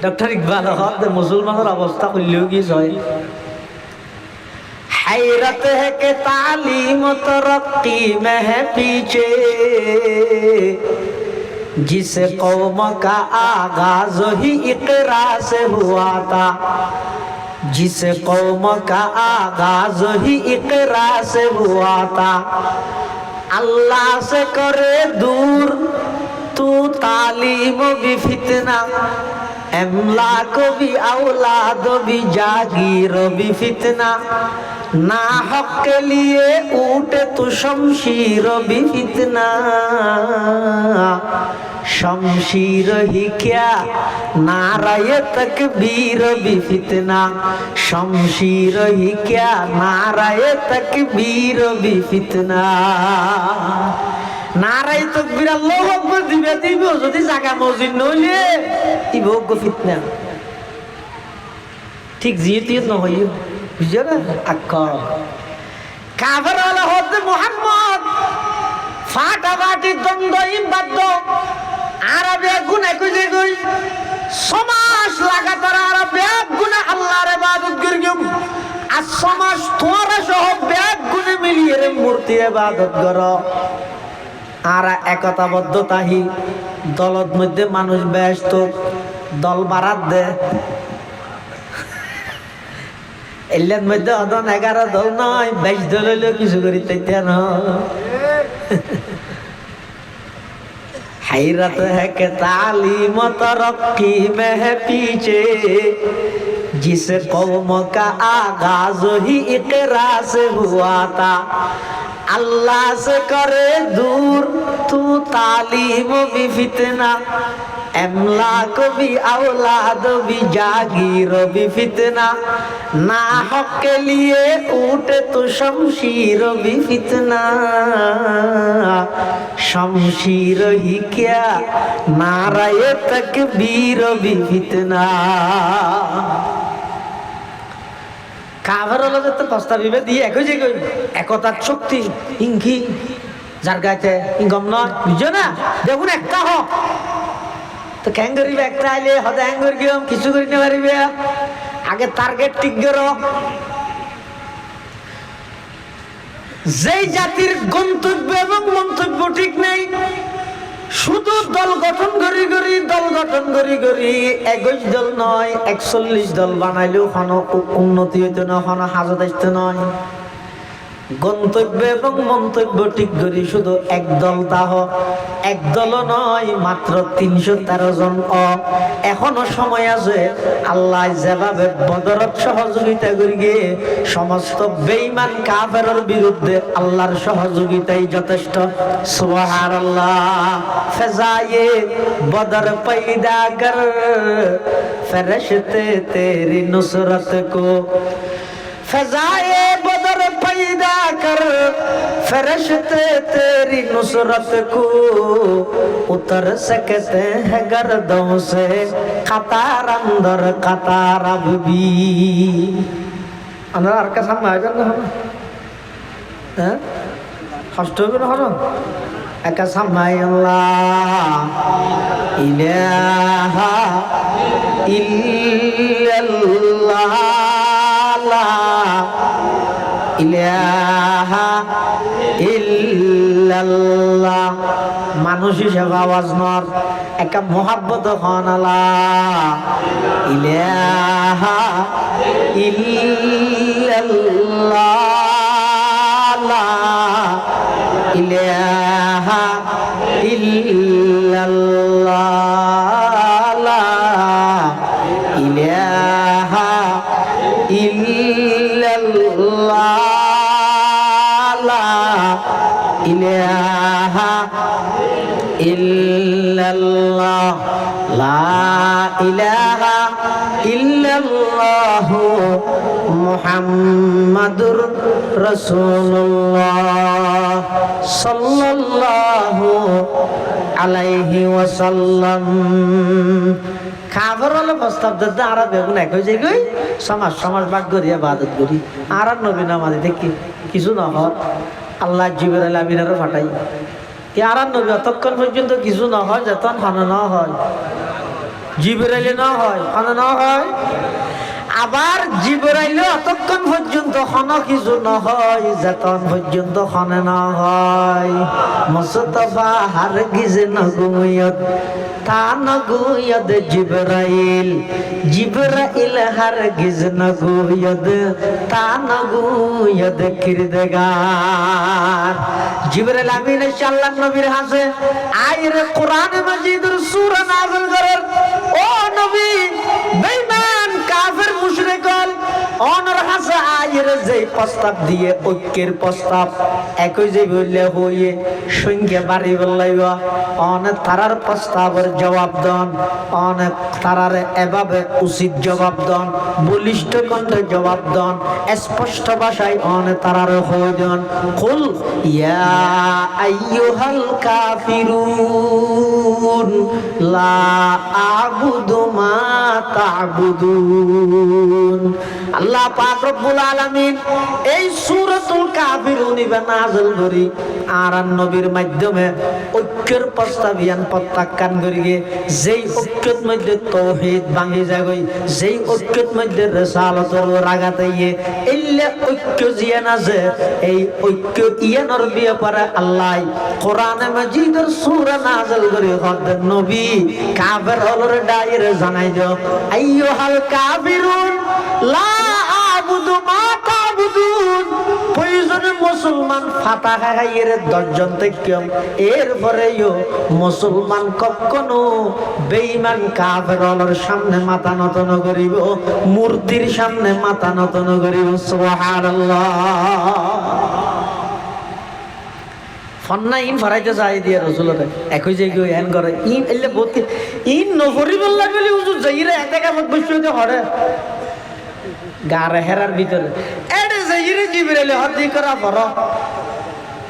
Doctor Iqbal मुसलमानों अवस्था खुल्लियों की सोए हैरत है कि तालीम तरक्की में है पीछे जिस कौम का आगाज ही इकरा से हुआ था जिस कौम का आगाज ही इकरा से हुआ था अल्लाह से करे दूर तू तालीम भी फितना अमलाक भी औलाद भी जागीर भी फितना ना हक के लिए उठे तो शमशीर भी फितना शमशीर ही क्या नाराये तकबीर भी फितना शमशीर ही क्या नाराये तकबीर भी फितना नाराय तकबीर अल्लाहु আকবার দিবে দিবে যদি জায়গা মসজিদ নইলে ইবো ফিতনা ঠিক জিয়তি ন হইও বুঝছো না আক্কা কাফের হলো হযরত মুহাম্মদ ফাটাফাটি দ্বন্দ্ব ইবাদত আরবে গুনাহ কইছে কই সমাজ লাগাতার আরবে গুনাহ আল্লাহর ইবাদত করিও আর সমাজ তোরা সহ ব্যাগ গুনাহ মিলিয়ে রে মূর্তি ইবাদত করো আর একতাবদ্ধতাহি দলত মধ্যে মানুষ ব্যস্ত দল বাড়াত দে এলের মধ্যে অদন 11 দল নয় 22 দল হইলেও কিছু করিতে না हैरत है कि तालीम तरक्की में है पीछे जिस कौम का आगाज ही इकरा से हुआ था अल्लाह से करे दूर तू तालीम भी फितना अमलाक भी औलाद भी जागीर भी फितना ना हक के लिए उठे तो शमशीर भी फितना शमशीर ही क्या नाराये तकबीर भी फितना কাভার হলো তো কস্তা বিবে দিয়ে একই যে একতার শক্তি ইঙ্গি যার গাইতে ইনকম নয় বুঝছো না দেখুন একটা হোক তো ক্যাং করিবে একটা আইলে হতে হ্যাং করি গিয়ে কিছু করি না পারিবে আগে টার্গেট ঠিক করো যেই জাতির গন্তব্য এবং মন্তব্য ঠিক নেই শুধু দল গঠন করি 21 দল নয় 41 দল বানাইলেও কোনো উন্নতি হইতো না কোনো হাজত আসতো নয় গন্তব্য এবং মন্তব্য ঠিক করি শুধু এক দল তাহ এক দলও নয় মাত্র 313 জন এখনো সময় আছে আল্লাহ যেভাবে বদরত সহযোগিতা করি গিয়ে সমস্ত বেঈমান কাফেরের বিরুদ্ধে আল্লাহর সহযোগিতাই যথেষ্ট সুবহানাল্লাহ ফজায়ে বদর पैदा कर फरिश्ते तेरी नुसरत को फजाए बदर पैदा कर फरिश्ते तेरी नुसरत को उतर सकते हैं गर्दों से कतार अंदर कतार अब भी अनार का सामने आ जाना है हैं हॉस्टल में हो ना एका सामने अल्लाह इलाहा इल्लल्लाह ইলাহা ইল্লাল্লাহ মানুষ হিসেবে আওয়াজ নর একটা মোহাব্বত হন আল্লাহ ইলাহা ইল্লাল্লাহ ইলাহা ইল্লাল্লাহ ইলাহা ইল্লাল্লাহ ইলাহা ইল্লাল্লাহ লা ইলাহা ইল্লাল্লাহ মুহাম্মাদুর রাসূলুল্লাহ সাল্লাল্লাহু আলাইহি ওয়াসাল্লাম খাবার হলো প্রস্তাব দিতে আর বেগুন এক হয়ে যায় সমাজ ভাগ করি ইবাদত করি আর নবী নামাজ দেখি কিছু না হয় আল্লাহ জিবরাইল আমিনারও ফাটাই আর নবী অতক্ষণ পর্যন্ত কিছু না হয় যতক্ষণ হানা না হয় জিবরাইল না হয় না হয় আবার জিবরাইল অতক্ষণ পর্যন্ত কিছু না হয় যতক্ষণ পর্যন্ত না হয় মুস্তাফা হারগিজ না ঘুমিয়ত তা না ঘুমিয়ত জিবরাইল হারগিজ না ঘুমিয়ত তা না ঘুমিয়ত কিরদগার জিবরাইল আমিন আল্লাহর নবীর হাতে আইরে কোরআন মাজিদের সূরা নাযিল করেন ও নবী বেঈমান কাফের মুশরিকল অনর হাসা আয়ের যে প্রস্তাব দিয়ে ঐক্যের প্রস্তাব একই যে বললে হইয়ে সঙ্গে বাড়ি বললাইবা অনেক তারার প্রস্তাবের জবাব দন অনেক তারার এভাবে উচিত জবাব দন বলিষ্ঠ কণ্ঠে জবাব দন স্পষ্ট ভাষায় অনেক তারার হয়ে দন কুল ইয়া আইয়ুহাল কাফিরুন লা আ'বুদু মা তা'বুদুন আল্লাহ পাক রব্বুল আলামিন এই সূরাতুল কাফিরুন নাযিল করি আর নবীর মাধ্যমে ঐক্যের প্রস্তাবিয়ান প্রত্যাখ্যান করিয়ে যেই ঐক্যের মধ্যে তাওহীদ ভাঙি যাগই যেই ঐক্যের মধ্যে রিসালাতের রাগাতে ইল্লে ঐক্য জিয়ান আছে এই ঐক্য ইয়ানোর ব্যাপারে আল্লাহ কোরআনে মাজিদের সূরা নাযিল করে হযরত নবী কাফের হলরে ডাইরে জানাই দাও আইয়ুহাল কাফিরুন লা আ'বুদু মা তা'বুদুন প্রয়োজনে মুসলমান ফাতা খাইয়ের 10 জন থেকে এরপরেও মুসলমান কখনো বেঈমান কাফেরের সামনে মাথা নত না করিব মূর্তির সামনে মাথা নত না করিব সুবহানাল্লাহ ফন্না ইন ফরাইতে চাই দিয়ে রসুলরে একই যে কেউ এন করে ইন এলে বহুত ইন নফরি বললা বলি হুজুর যাইরে একা কামত বসতে হরে গারে হেরার ভিতরে এডে যাইরে জিবরাইল হদি করা পর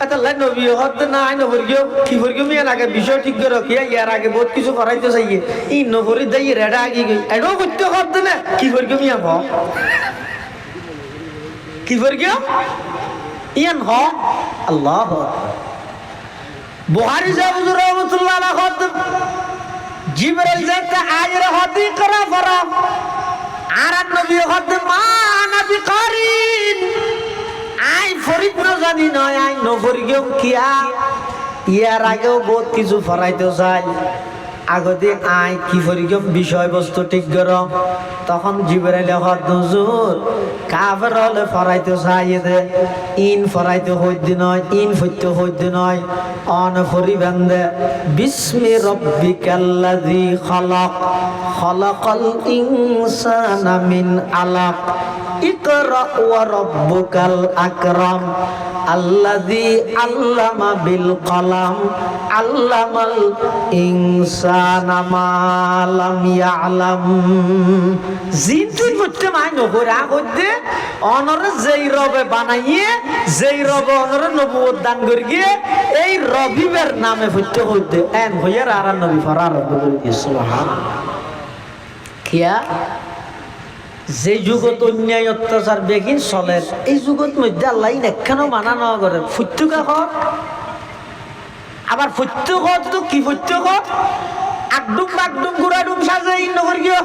এটা লাই নবী হদ না আই নফরি কি ফরি মি আগে বিষয় ঠিক করে রাখিয়া ইয়ার আগে বহুত কিছু ফরাইতে চাই ইন নফরি দাই রেডা আগে গই এডো করতে হদ না কি ফরি মি আব কি ফরি ইয়ান হ আল্লাহ বুখারী সাহেব হুজুর রাহমাতুল্লাহ আলাইহি খত জিবরাইল যাতে আয়ের হদি করা পড়া আর নবী খত মা নবী করিন আই ফরিদ না জানি নয় আই নফরিগেও কিয়া ইয়ার আগেও বহুত কিছু ফরাইতে চাই আগতে আই কি ফরিগম বিষয়বস্তু ঠিক করো তখন জিবরাইল হদ হুজুর কাফের হলে ফরাইতে চাই দে ইন ফরাইতে হইতে নয় ইন ফইতে হইতে নয় অন ফরিবেন দে বিসমি রব্বিকাল্লাযী খালাক খালাকাল ইনসানা মিন আলাক ইকরা ওয়া রাব্বুকাল আকরাম আল্লাযী আল্লামা বিল কলাম আল্লামাল ইনসানা মা লাম ইয়ালাম জিনতুন বুঝতে মাই নকরা কইতে অনরে যেই রবে বানাইয়ে যেই রবে অনরে নবুয়ত দান করিয়ে এই রবিবের নামে ফুটতে হইতে এন হইয়ার আর নবী ফরার সুবহানাল্লাহ কিয়া যে যুগত অন্যায় অত্যাচার বেগিন চলে এই যুগত মধ্যে আল্লাহ একখানো মানা ন করে ফুটুকা হক আবার ফুটু হক তো কি ফুটু হক আকডুম বাকডুম গুড়াডুম সাজে ইন নগর গিয়ে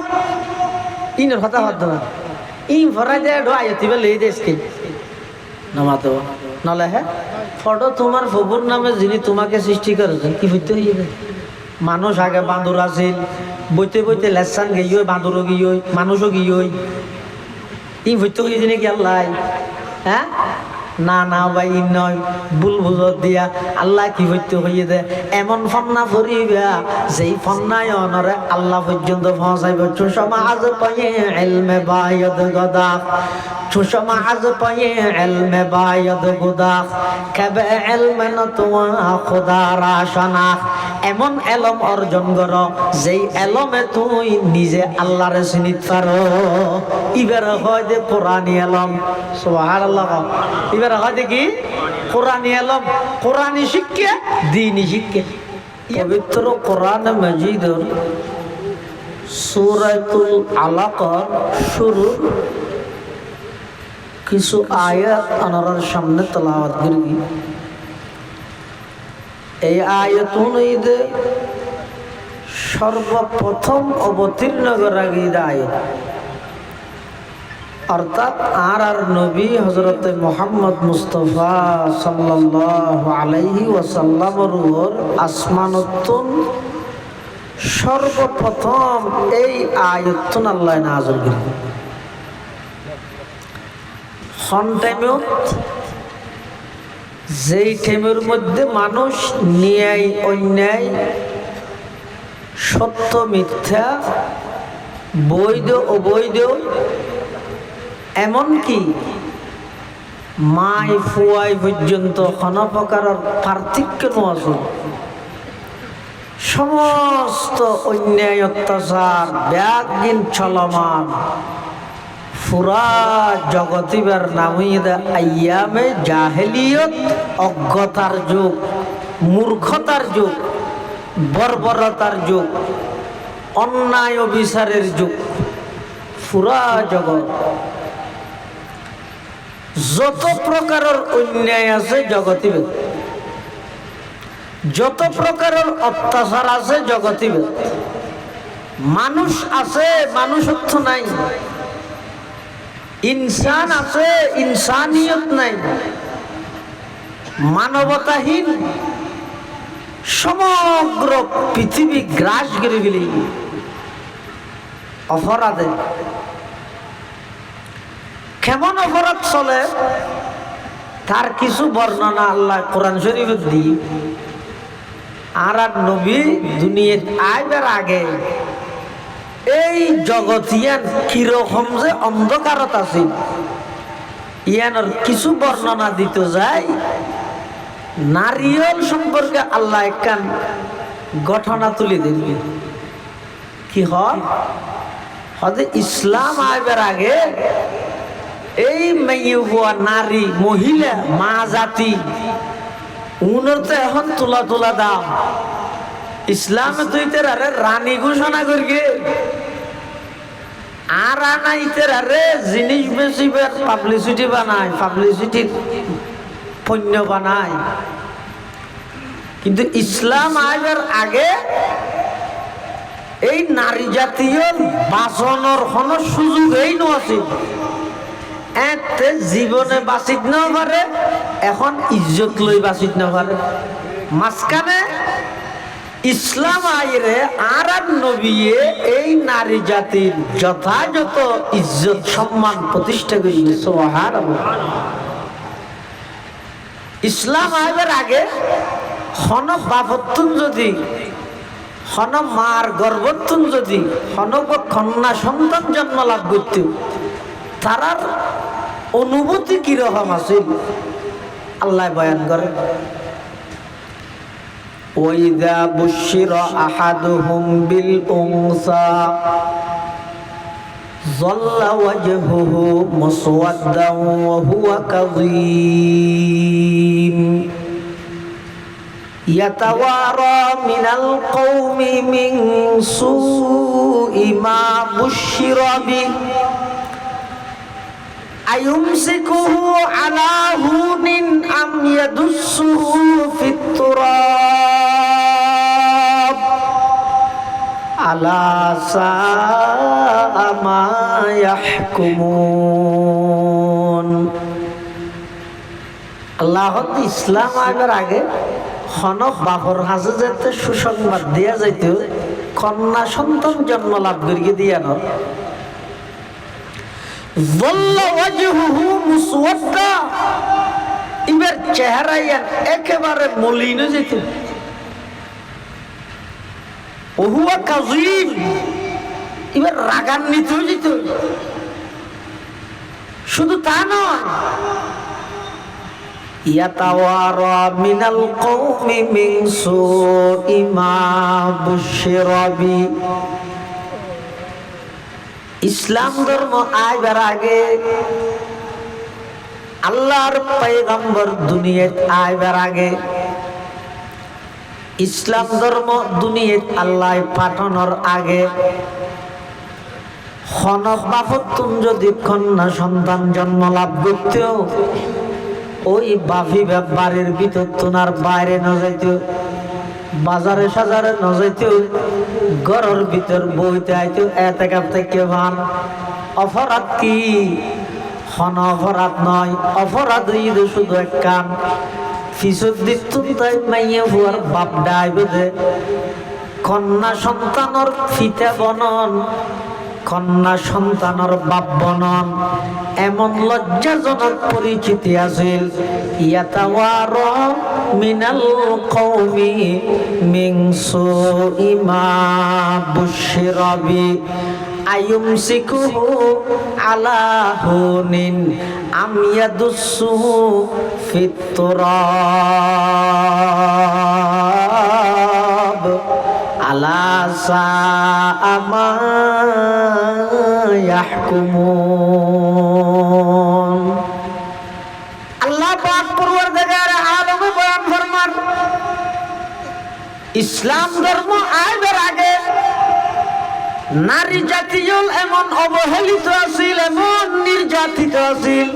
ইনের কথা হত না ই ভরাই দেয় ঢো আয়তিবে লই দেশকে নামাতো নলে হ্যাঁ ফটো তোমার ফবুর নামে যিনি তোমাকে সৃষ্টি করেছেন কি ফুটতে হয়ে যাবে মানুষ আগে বাঁদর আছিল বইতে বইতে লেসান গিয়ে বাঁদরও গিয়ে মানুষও গিয়ে ই ভৈত্য হয়ে দিনে কি আল্লাহ হ্যাঁ না না ভাই নয় ভুল বুঝত দিয়া আল্লাহ কি ভৈত্য হয়ে দে এমন ফন্না ফরিবা যেই ফন্নায় অনরে আল্লাহ পর্যন্ত পৌঁছাইব চুষমা আজ পায়ে এলমে বায়দ গদাক চুষমা আজ পায়ে এলমে বায়দ গুদাক কেবে এলমে নতুয়া খুদার আশানাক এমন এলম অর্জন কর যেই এলমে তুই নিজে আল্লাহরে চিনিত পারো ইবার হয় যে কোরআনি এলম সুবহানাল্লাহ ইবার হয় কি কোরআনি এলম কোরআনি শিক্ষা দ্বীনি শিক্ষা পবিত্র কোরআন মাজিদের সূরাতুল আলাকার শুরু কিছু আয়াত আপনার সামনে তেলাওয়াত করি এই আয়াতুন ঈদে সর্বপ্রথম অবতীর্ণ করা আয়াত, অর্থাৎ আর নবী হযরত মুহাম্মদ মুস্তাফা সাল্লাল্লাহু আলাইহি ওয়াসাল্লামের উপর আসমানতুন সর্বপ্রথম এই আয়াতন আল্লাহ নাযিল করেন। যেই টাইমের মধ্যে মানুষ ন্যায় অন্যায়, সত্য মিথ্যা, বৈধ অবৈধ, এমনকি মাই ফুয়াই পর্যন্ত কোনো প্রকারের পার্থক্য আছে, সমস্ত অন্যায় অত্যাচার ব্যাগিন চলমান পুরা জগতিবার নামিদা আইয়ামে জাহেলিয়ত, অজ্ঞতার যুগ, মূর্খতার যুগ, বর্বরতার যুগ, অন্যায় অবিচারের যুগ। পুরা জগৎ যত প্রকারের অন্যায় আছে জগতে, যত প্রকারের অত্যাচার আছে জগতে, মানুষ আছে মানুষত্ব নাই, ইনসান আছে ইনসানিয়ত নাই, মানবতাহীন সমগ্র পৃথিবী গ্রাস করে গেলি অপরাধে। কেমন অপরাধ চলে তার কিছু বর্ণনা আল্লাহ কোরআন শরীফে দিই। আর নবী দুনিয়ার আইবার আগে এই জগৎ ইয়ান কিরকম যে অন্ধকারত আছে ইয়ানোর কিছু বর্ণনা দিতে যায়। নারিয়ল সম্পর্কে আল্লাহ একখান ঘটনা তুলে দিবে। কি হয় ইসলাম আইবার আগে এই মেয়ে হওয়া নারী মহিলা মা জাতি উনার তো এখন তোলা তোলা দাম। ইসলামে তুই তেরারে রানী ঘোষণা করবে আর আনাই তেরারে জিনিস বেশিবার পাবলিসিটি বানায়, পাবলিসিটির পণ্য বানায়। কিন্তু ইসলাম আইবার আগে এই নারী জাতীয় বাঁচনের কোনো সুযোগই নছিল। এতে জীবনে বাঁচিত না পারে, এখন ইজ্জত লই বাঁচিত না পারে। মাঝখানে ইসলাম আইরে আর নবীয়ে এই নারী জাতির যথাযথ ইজ্জত সম্মান প্রতিষ্ঠা করিয়ে। সুবহানাল্লাহ। ইসলাম আইবার আগে হন বাপত্তুন যদি হন মার গর্ভত্তুন যদি হন কন্যা সন্তান জন্ম লাভ করত, তারার অনুভূতি কিরকম আছে আল্লাহ বয়ান করে। ওয়াইদা বুশিরা আহাদুহুম বিল উনসা যাল্লা ওয়াজহুহু মুসওয়াদ্দান ওয়া হুয়া কাযীম ইয়াতাওয়ারা মিনাল কওমি মিন সুই মা বুশিরা বিহি আয়ুমসিকুহু আলা হুনিন আম ইয়াদুসসুহু ফিত তুরাব আলা সাআ মা ইয়াহকুমুন। আল্লাহ ইসলাম আইবার আগে হনক বাপর হাজে যেতে সুসংবাদ দিয়া যাইত, কন্যা সন্তান জন্ম লাভ করিয়ে দিয়া ন এবার চেহারা একেবারে মলিন যেত। ওহুয়া কাযীম এবার রাগান্বিত যেত। শুধু তা নয়, ইয়াতাওয়ারা মিনাল কওমি মিন সুই মা বুশিরা বিহি। ইসলাম ধর্ম আইবার আগে আল্লাহর পয়গম্বর দুনিয়াত আইবার আগে ইসলাম ধর্ম দুনিয়াত আল্লাহ পাঠানোর আগে হনক বাপত্তুন যদি কন্যা সন্তান জন্ম লাভ করত, ওই বাফি বাড়ির ভিতর তোনার বাইরে ন যাইত, বাজারে সাজারে ন যাইত, ঘরের ভিতর বইতে আইতো এতেকাপ থেকে ভান অপরাধ কি হন অপরাধ নয় অপরাধ হইল শুধু এক কান ফিসুর দিতুন তাই মাইয়ে হুয়ার বাপ ডাই বেঁধে কন্যা সন্তানর ফিতে বনন কন্যা সন্তানর বাপ বনন এমন লজ্জাজনক পরিচিতি আছিল ইয়াতাওয়ার মিনাল কওমি মিন সুইমা বুশরাবি আয়ুমসিকুহু আলা হুনিন আম ইয়াদুসসুহু ফিত তুরাব আলা সাআ মা ইয়াহকুমুন। আল্লাহ পাক পরওয়ারদিগার আলমে বয়ান ফরমান ইসলাম ধর্ম আইবার আগে নারী জাতীয় এমন অবহেলিত আছিল এমন নির্যাতিত আছিল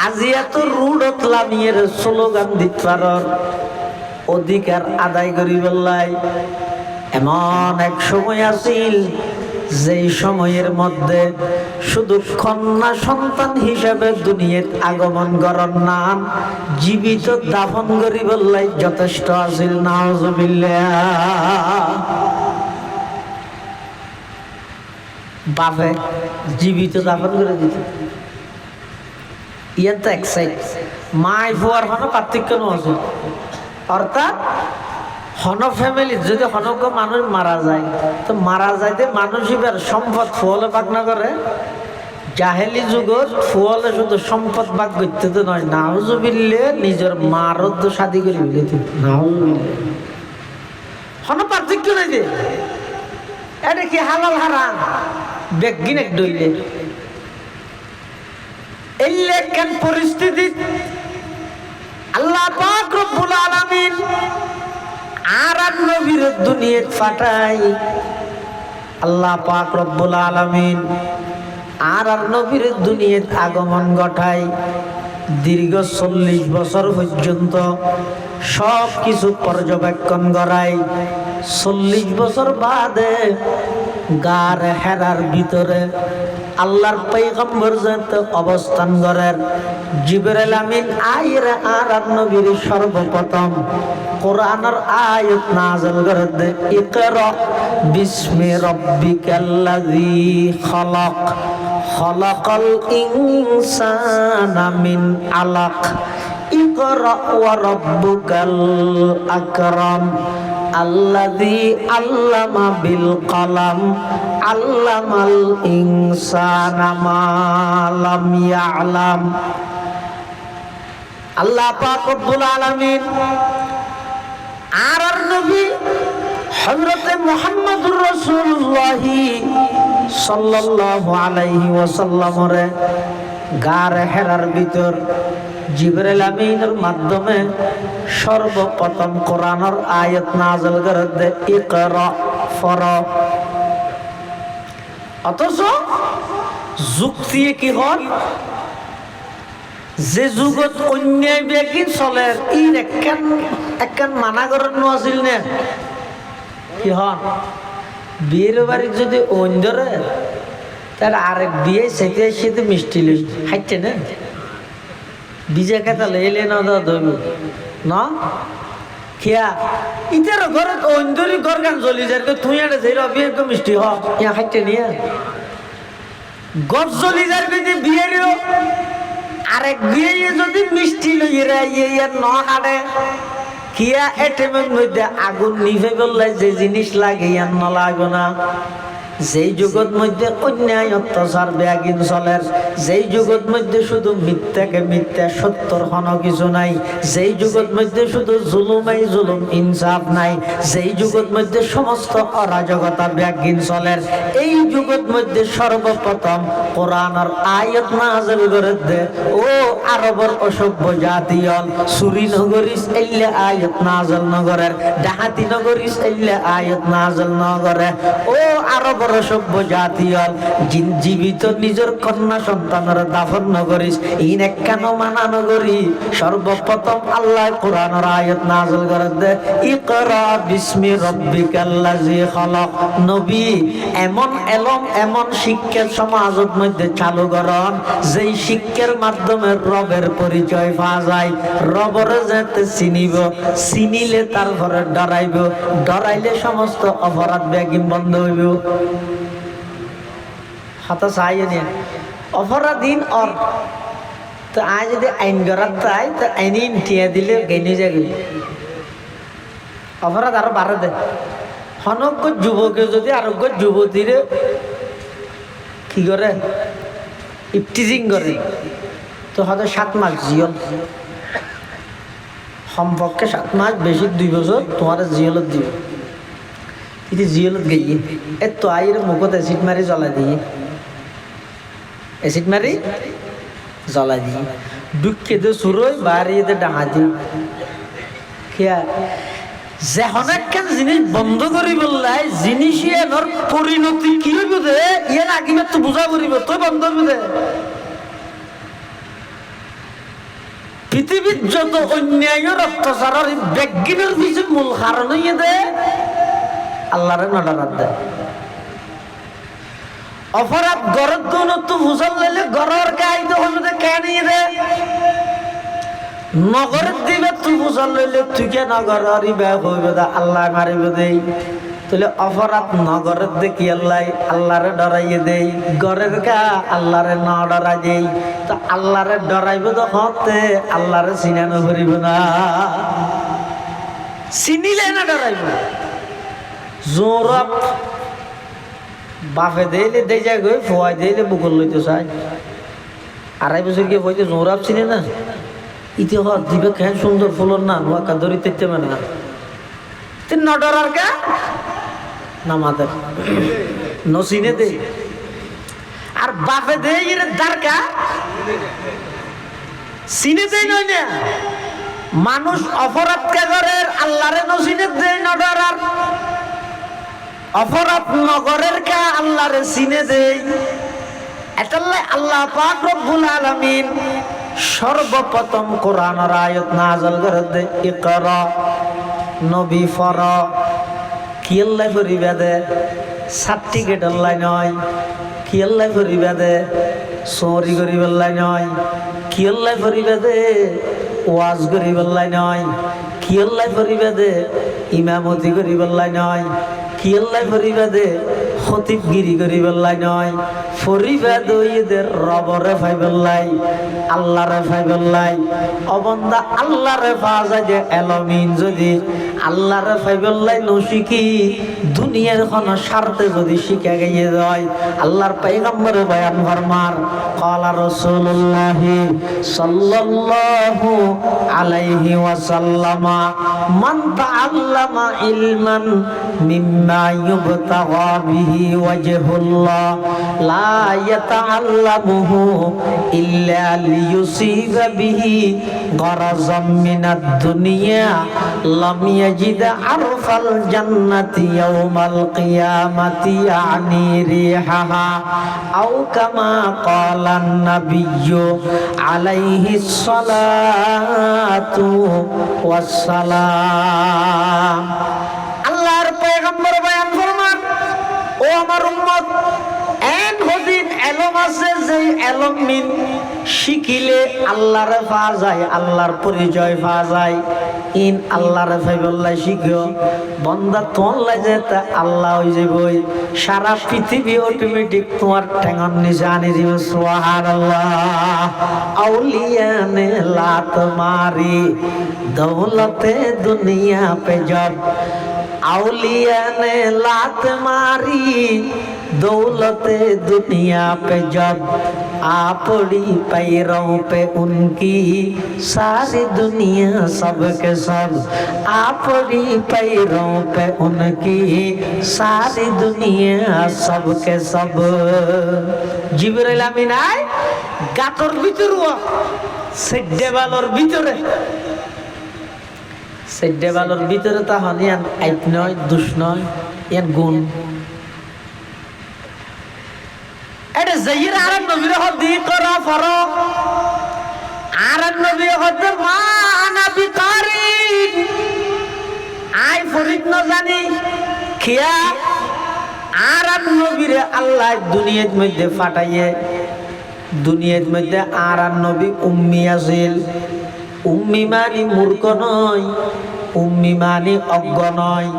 আজি এত রুডত লামিয়ের স্লোগান দিতে পারর অধিকার আদায় করি বললাই এমন এক সময় আছিল যেই সময়ের মধ্যে শুধু কন্যা সন্তান হিসেবে দুনিয়াত আগমন করার নাম জীবিত দাফন করি বললাই যথেষ্ট আছিল নাউজুবিল্লাহ। বাপে জীবিত দাফন করে দিত ইয়ার তো এক্সাইট মাই ফুয়ার কোনো পার্থক্য আছে অর্থাৎ হন ফ্যামিলি যদি হনক মানুষ মারা যায় তো মারা যাইতে মানুষ এবার সম্পদ ফুয়ালে ভাগ না করে জাহেলি যুগত ফুয়ালে শুধু সম্পদ ভাগ করতে তো নয় নাউজুবিল্লাহ নিজের মারও তো শাদি করে বিলে নাউজুবিল্লাহ হন পার্থক্য নাই যে এটা কি হালাল হারাম বেগিন এক দইলে এই কেন পরিস্থিতি আল্লাহ পাক রব্বুল আলামিন আর নবীর দুনিয়াত পাঠাই আল্লাহ পাক রব্বুল আলামিন আর নবীর দুনিয়াত আগমন ঘটাই দীর্ঘ 40 বছর পর্যন্ত সব কিছু পর্যবেক্ষণ করাই 40 বছর বাদে গার হেরার ভিতরে আল্লাহর পয়গম্বর যত অবস্থান করেন জিবরাইল আমিন আইরা আর নবীর সর্বপ্রথম কোরআনের আয়াত নাযিল করে দে ইকরা বিসমি রাব্বিকাল্লাযী খালাক খালাকাল ইনসানা মিন আলাক ইকরা ওয়া রাব্বুকাল আকরাম আল্লাযী আল্লামা বিল কলম আল্লামাল ইনসানা মা লাম ইয়ালাম। আল্লাহ পাক রব্বুল আলামিন আর নবী হযরত মুহাম্মদুর রাসূলুল্লাহ সাল্লাল্লাহু আলাইহি ওয়াসাল্লামের গার হেরার ভিতর জিবরাইল আমিনের মাধ্যমে সর্বপ্রথম কোরআনের আয়াত নাযিল করে দে ইকরা ফর। অথচ যুক্তি কি হল যে যুগত অন্যায় ব্যাগিন চলে ই একখান মানা করার আছিল না কি হন বিয়ের বাড়ির যদি অন্য ধরে তার আরেক বিয়ে সেতে সেতে মিষ্টি লই হাইতে না বিজে খেতা লেলে না দাও ধরব না খেয়া ইতার ঘরে অন্ধরি ঘর গান জ্বলি যায় তুই এটা যে রবি একদম মিষ্টি হ ইয়া হাইতে নিয়ে গছ জ্বলি যায় যে বিয়েরও আরেক বিয়ে যদি মিষ্টি লইরা ইয়ার ন কাটে কিয়া এটেমের মধ্যে আগুন নিভে বললে যে জিনিস লাগে ইয়ার ন লাগবে না। যেই যুগত মধ্যে অন্যায় অত্যাচার ব্যাগিন চলের যেই যুগত মধ্যে শুধু মিথ্যাকে মিথ্যা সত্যর হন কিছু নাই যেই যুগত মধ্যে শুধু জুলুমাই জুলুম ইনসাফ নাই যেই যুগত মধ্যে সমস্ত অরাজকতা ব্যাগিন চলের এই যুগত মধ্যে সর্বপ্রথম কোরআনের আয়াত নাযিল করে দে ও আরবের অসভ্য জাতিয়ল চুরি নগরিস এলে আয়াত নাযিল নগরের ডাহাতি নগরিস এলে আয়াত নাযিল নগরে ও আরবের বড় সভ্য জাতি হল জীবিত নিজের কন্যা সন্তানের দাফন নগরিস এই কেন মানানো করি সর্বপ্রথম আল্লাহ কোরআনের আয়াত নাযিল করে দে ইকরা বিসমি রাব্বিকাল্লাযী খালাক নবী এমন শিক্ষার সমাজের মধ্যে চালু করন যেই শিক্ষার মাধ্যমে রবের পরিচয় পাওয়া যায় রবরে যেতে চিনিলে তারপরে ডরাইলে সমস্ত অপরাধ ব্যাগিম বন্ধ হইব হাতা চাই অপরাধীন অর তো আজ যদি আইন করার তাই তো আইনি টিয়া দিলে গেনে যাবে অপরাধ আরো বাড়ে দেয় অনজ্ঞ যুবকে যদি আরোগ্য যুবতীরে কি করে ইফটিজিং করে তো হয়তো 7 মাস জিয়ল সম্পর্কে 7 মাস বেশি 2 বছর তোমার জিয়লত দিবে কিন্তু জিয়লত গিয়ে এত আইয়ের মুখত অ্যাসিড মারি জ্বলাই দিয়ে অ্যাসিড মারি জ্বলাই দিয়ে দুঃখে দে সুরই বাড়িয়ে দে ডাঙা দিই খেয়া যখন একখান জিনিস বন্ধ করি বললাই জিনিস এর পরিণতি কি হইব দে ইয়ে লাগিবে তো বুঝা করিব তুই বন্ধ হইব দে পৃথিবীর যত অন্যায় অত্যাচারের ব্যাগিনের পিছনে মূল কারণ হইয়ে দে আল্লাহরে নডরাত দে অপরাধ গড়ের দৌনত বুঝাল লাইলে গড়ের গাই তো হলো দে কে নিয়ে দে নগরের দিবে তুই বুঝাল লইলে তুই কে নগরের ইবা হইবে দে আল্লাহ মারিব দেই তাহলে অপরাধ নগরের দেখি আল্লাহরে ডরাইয়ে দেই গড়ের গা আল্লাহরে না ডরাই দেই তো আল্লাহরে ডরাইব তো হতে আল্লাহরে চিনানো করিব না চিনিলে না ডরাইব জোরপ বাপে দিলে দেই যায় গই ফোয়াই দিলে বুকল লইতে চাই 2.5 বছর গিয়ে হইতে জোরপ চিনে না ইতিহাস দিবে কেন সুন্দর ফুলর না নোয়াকা ধরি তেতে মানে না তিন নডরার কা নামাতে নসিনে দে আর বাপে দে এর দারকা সিনে দে নয় না মানুষ অপরাধ কে করে আল্লাহরে নসিনে দে নডরার অপরাধ নগরের কা আল্লাহরে সিনে দে এটাল্লাই আল্লাহ পাক রব্বুল আলামিন সর্বপ্রথম কোরআনের আয়াত নাযিল করে দে ইকরা নবী ফরা কি আল্লাহ করিবা দে সার্টিফিকেট আল্লাহ নয় কি আল্লাহ করিবা দে চুরি করিবা নয় কি আল্লাহ করিবা দে ওয়াজ করিবা নয় কি আল্লাহ করিবা দে ইমামতি করিবা নয় কি আল্লাহ করিবা দে খতিবগিরি করিবা নয় ফরিবা দইদের রবরে ফাইবল্লাই আল্লাহরে ফাইবল্লাই অবন্দা আল্লাহরে ফাজা যে এলমিন যদি আল্লাহরে ফাইবল্লাই নশিকি দুনিয়ার কোন স্বার্থে যদি শিখে গিয়ে যায় আল্লাহর পয়গম্বরে বয়ান ফরমান ক্বালা রাসূলুল্লাহ সাল্লাল্লাহু আলাইহি ওয়াসাল্লাম মান তাআল্লামা ইলমান মিম্মা ইউবতাগা বিহি ওয়াজহুল্লাহ লা ইয়াতাআল্লামুহু ইল্লা লিয়ুসিবা বিহি গরাযাম মিনাদ দুনিয়া লাম ইয়াজিদ আরফাল জান্নাতি ইয়াউমাল কিয়ামাতি ইয়ানি রিহাহা আও কামা ক্বালান নাবিয়্যু আলাইহিস সালাতু ওয়াস সালাম আল্লাহর পয়গম্বর বয়ান ফরমান ও আমার উম্মত এন হদিন এলম আছে যে এলম মিন শিখিলে আল্লাহরে পাওয়া যায় আল্লাহর পরিচয় পাওয়া যায় ইন আল্লাহরে ফাইবল্লাহ শিখিও বন্দা তোমরা যেতে আল্লাহ হয়ে যাবই সারা পৃথিবী অটোমেটিক তোমার ঠেঙন নিচে আনি দিব সুবহানাল্লাহ আউলিয়ানে লাত মারি দৌলতে দুনিয়া পে জব औलिया ने लात मारी दौलते दुनिया पे जब आ पड़ी पैरों पे उनकी सारी दुनिया सब के सब आ पड़ी पैरों पे उनकी सारी दुनिया सब के सब जिब्राइल आमीन आए गातर ভিতর সেডেবালর ভিতরে সেডেবালর ভিতরে তা হন ইয়ান আইত নয় দুষ নয় ইয়ান গুণ এটা যাইর আর নবীর হদি করা ফর আর নবী হদ মা নবী কারিন আই ফরিদ ন জানি খিয়া আর নবীর আল্লাহ দুনিয়ার মধ্যে ফাটাইয়ে দুনিয়ার মধ্যে আর নবী উম্মি আছিল উম্মি মানে মূর্খ নয় উম্মি মানে অজ্ঞ নয়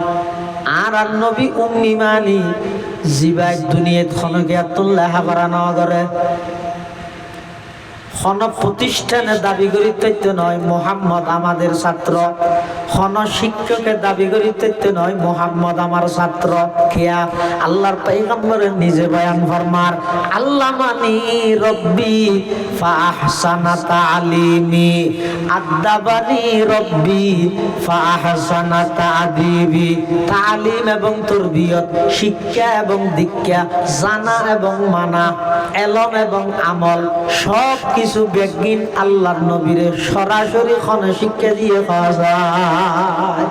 আর নবী উম্মি মানে জিবাই দুনিয়াত খনকে আতুল্লাহ বাড়ানো করে খন প্রতিষ্ঠানে দাবি করি তৈত্য নয় মোহাম্মদ আমাদের ছাত্র খন শিক্ষকের দাবি করি তৈত্য নয় মোহাম্মদ আমার ছাত্র খেয়া আল্লাহর পয়গম্বরের নিজে বয়ান ফরমার আল্লামানি রব্বি ফাহসানা তালিমি আদাবানি রব্বি ফাহসানা তাদিবি তালিম এবং তরবিয়ত শিক্ষা এবং দীক্ষা জানা এবং মানা এলম এবং আমল সব কিছু বেগিন আল্লাহর নবীরে সরাসরি খন শিক্ষা দিয়ে খাওয়া যায়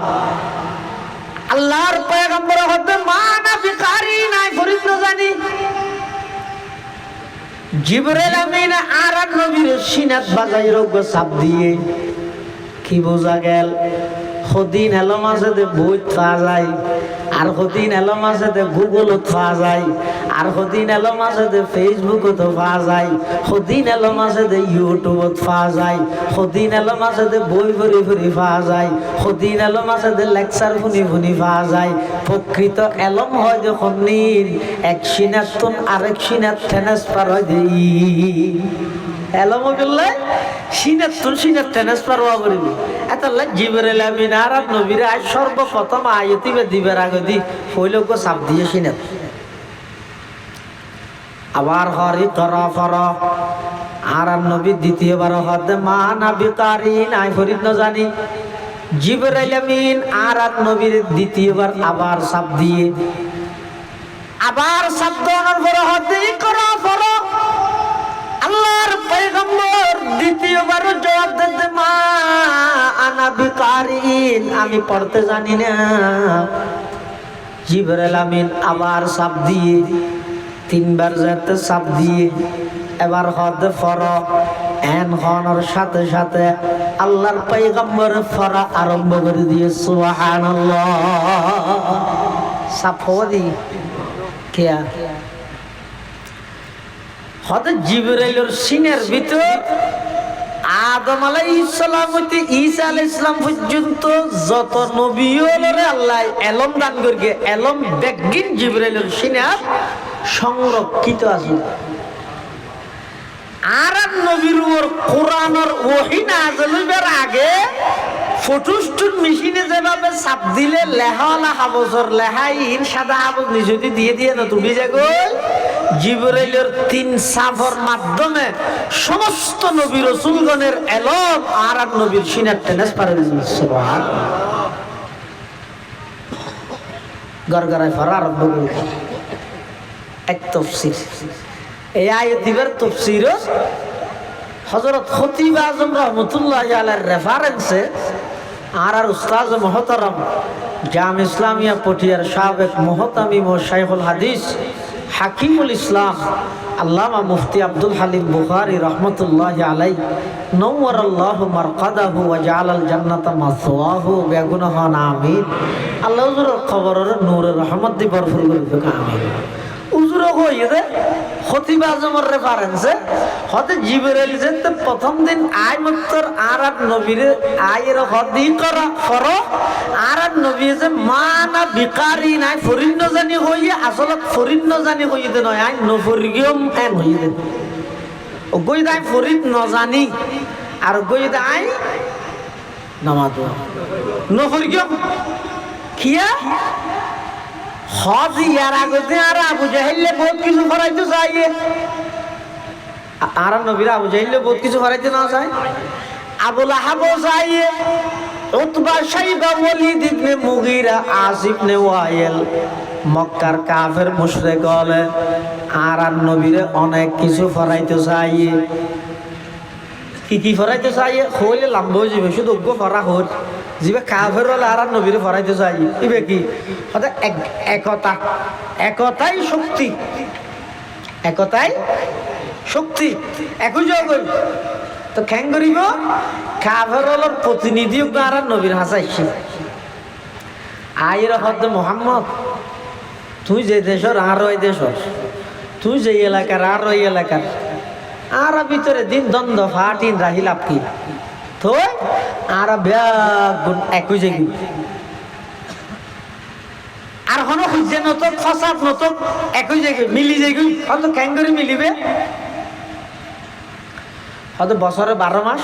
আল্লাহর পয়গম্বর হতে মা নবী কারি নাই ফরিদ না জানি জিবরাইল আমিন আর নবীর সিনাত বাজাই রোগ চাপ দিয়ে কি বোঝা গেল সদিন এলো মাঝে বইত পাওয়া যায় আর সদিন এলো মাঝে গুগলত পাওয়া যায় আর সদিন এলো মাঝে ফেসবুকত পাওয়া যায় সদিন এলো মাঝে ইউটিউবত পাওয়া যায় সদিন এলো মাঝে বই ভরি ভরি পাওয়া যায় সদিন এলো মাঝে লেকচার শুনি শুনি পাওয়া যায় প্রকৃত এলম হয় যখন নীল এক সিনাতন আরেক সিনাত ট্রান্সফার হয় দেই এলম করলে সিনাতন সিনাত ট্রান্সফার হওয়া করিবি এত জিবরাইল আমিন আর নবীরে আজ সর্বপ্রথম আয়াতিবে দিবের আগে দি ফইলক চাপ দিয়ে সিনাত আবার হরি তর ফর আর নবী দ্বিতীয়বার হদে মা নবী কারিন আই ফরিদ ন জানি জিবরাইল আমিন আর নবীর দ্বিতীয়বার আবার চাপ দিয়ে আবার শব্দ পর হদে কর ফর আল্লাহর পয়গম্বর দ্বিতীয়বার জবাব দিতে মা আনা বিকারিন আমি পড়তে জানি না জিবরাইল আমিন আবার চাপ দিয়ে তিনবার যেতে চাপ দিয়ে এবার হদ ফর এন হনর সাথে সাথে আল্লাহর পয়গম্বর ফরা আরম্ভ করে দিয়ে সুবহানাল্লাহ চাপ দি কিয়া হতে জিবরাইলের সিনের ভিতর আদম আলাইহিস সালাম হইতে ঈসা আলাইহিস সালাম পর্যন্ত যত নবী হলরে আল্লাহ এলম দান করিয়ে এলম বেগিন জিবরাইলের সিনার সংরক্ষিত আছে আর নবীর উপর কোরআনের ওহী নাযিল হইবার আগে ফটোস্টুট মেশিনে যেভাবে চাপ দিলে লেহাওয়ালা হাবজর লেহাইন সাদা হাবজ নিজে দিয়ে দিয়ে না তুমি যাগো জিবরাইলের তিন সাফর মাধ্যমে সমস্ত নবী রাসূলগণের এলম আর নবীর সিনাত ট্রান্সফার হয়েছে সুবহানাল্লাহ গরগরায় ফরা আরম্ভ করে এক তাফসীর এই আয়াতের তাফসীর হযরত খতিব আজম রাহমাতুল্লাহি আলাইহির রেফারেন্সে আর উস্তাদ মুহতারাম জামে ইসলামিয়া পটিয়ার সাবেক মুহতামিম ও শাইখুল হাদিস হাকিমুল ইসলাম আল্লামা মুফতি আব্দুল হালিম বুখারী রাহমাতুল্লাহি আলাইহি নওয়ারাল্লাহু মারকাদাহু ওয়া জাআলাল জান্নাতা মাসওয়াহু বেগুনাহান আমিন আল্লাহ হুজুরের কবরের নূরের রহমত দি ভরপুর করে দিক আমিন হুজুর কই রে খতিব আজমের রেফারেন্সে হতে জিবরাইল যেতে প্রথম দিন আই মাত্র আর নবীর আয়ের হদি করা ফর আর নবী যে মানা বিকারি নাই ফরিদ ন জানি হইয়ে আসলত ফরিদ ন জানি হইতে নয় আই নফরিগম এন হইতে ও গই দাই ফরিদ ন জানি আর গই দাই নামাজ নফরিগম কিয়া হজ ইয়ার আগতে আর আবু জাহেলে বহুত কিছু করাইতে চাইয়ে আর নবীরা আবু জাহেলে বহুত কিছু করাইতে না চাই আবু লাহাব চাইয়ে উতবা শাইবা ওয়ালিদ ইবনে মুগীরা আস ইবনে ওয়াইল মক্কার কাফের মুশরিক হলে আর নবীরে অনেক কিছু করাইতে চাইয়ে কি করাইতে চাইয়ে হইলে লম্বা হয়ে যাবে শুধু অজ্ঞ করা হল যিবা কাফের হলে আর নবীরে ফরাইতে চাই ইবে কি একতা একতাই শক্তি একতাই শক্তি, একই জগৎ। তো খ্যাং করিব কাফেরর প্রতিনিধিও আর নবীর হাসাইছি আইর হদ মোহাম্মদ, তুই যে দেশর আর ওই দেশর, তুই যে এলাকার আর ওই এলাকার, আর ভিতরে দিন দ্বন্দ্ব ফাটিন রাহিল আপনি তো আর ব্যাগুন একই জায়গা আর হন খুঁজছে নতুন ফসাদ নতুন একই জায়গায় মিলি যাইগি, হয়তো খ্যাং করে মিলিবে, হয়তো বছরে 12 মাস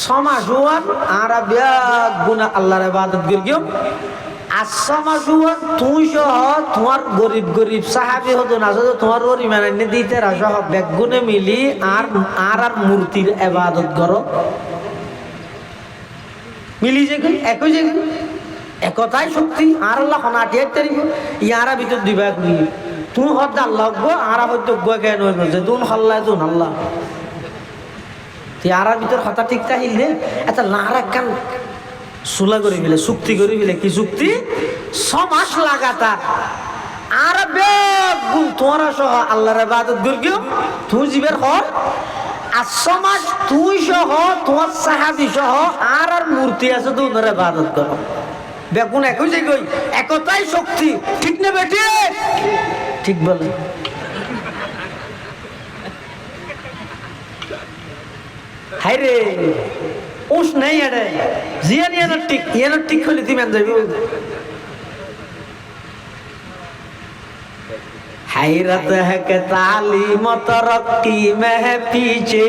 6 মাস হুয়ান আর গুনা আল্লাহর ইবাদত করিও। আর 6 মাস হুয়ান তুই সহ তোমার গরিব গরিব সাহাবী হতো না, তোমার ওর ইমান এনে দিতে সহ বেগুনে মিলি আর আর আর মূর্তির ইবাদত করো, মিলি যে একই জায়গায় একতাই শক্তি। আর আল্লাহ হনাটিয়ে তারিব ইয়ারা ভিতর দিবা করি তুই হদ আল্লাহ গো আর হয়তো গো কেন হইব যে দুন হল্লা দুন আল্লাহ ইয়ারা ভিতর কথা ঠিক তাহিল রে এটা লারা কান সুলা করে ফেলে চুক্তি করে ফেলে। কি চুক্তি? 6 মাস লাগাতার আর বেগুন তোরা সহ আল্লাহর ইবাদত করিও, তুই জীবের হর আর 6 মাস তুই সহ তোমার সাহাবী সহ আর আর মূর্তি আছে দুনের ইবাদত করো, বেগুন একই জায়গায় একতাই শক্তি। ঠিক না বেটি? ঠিক বলে হাই রে উস নেই আরে জিয়ান ইয়ানো ঠিক হলে তুমি যাবি। हैरत है कि तालीम तरक्की में है पीछे।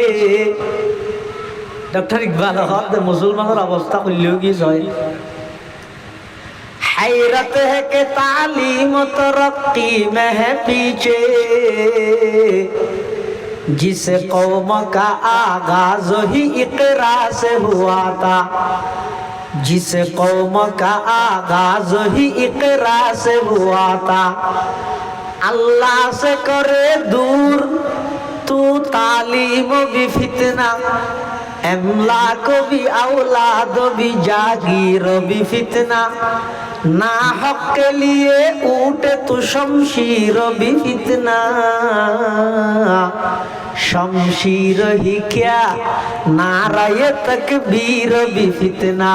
डॉक्टर इकबाल हद मुसलमानों अवस्था खुल्लियों की सोई। हैरत है कि तालीम तरक्की में है पीछे, जिस कौम का आगाज ही इकरा से हुआ था, जिस कौम का आगाज ही इकरा से हुआ था, अल्लाह से करे दूर तू तालीम भी फितना, अमलाक भी औलाद भी जागीर भी फितना, ना हक के लिए उठे तो शमशीर भी फितना, शमशीर ही क्या नाराये तकबीर भी फितना,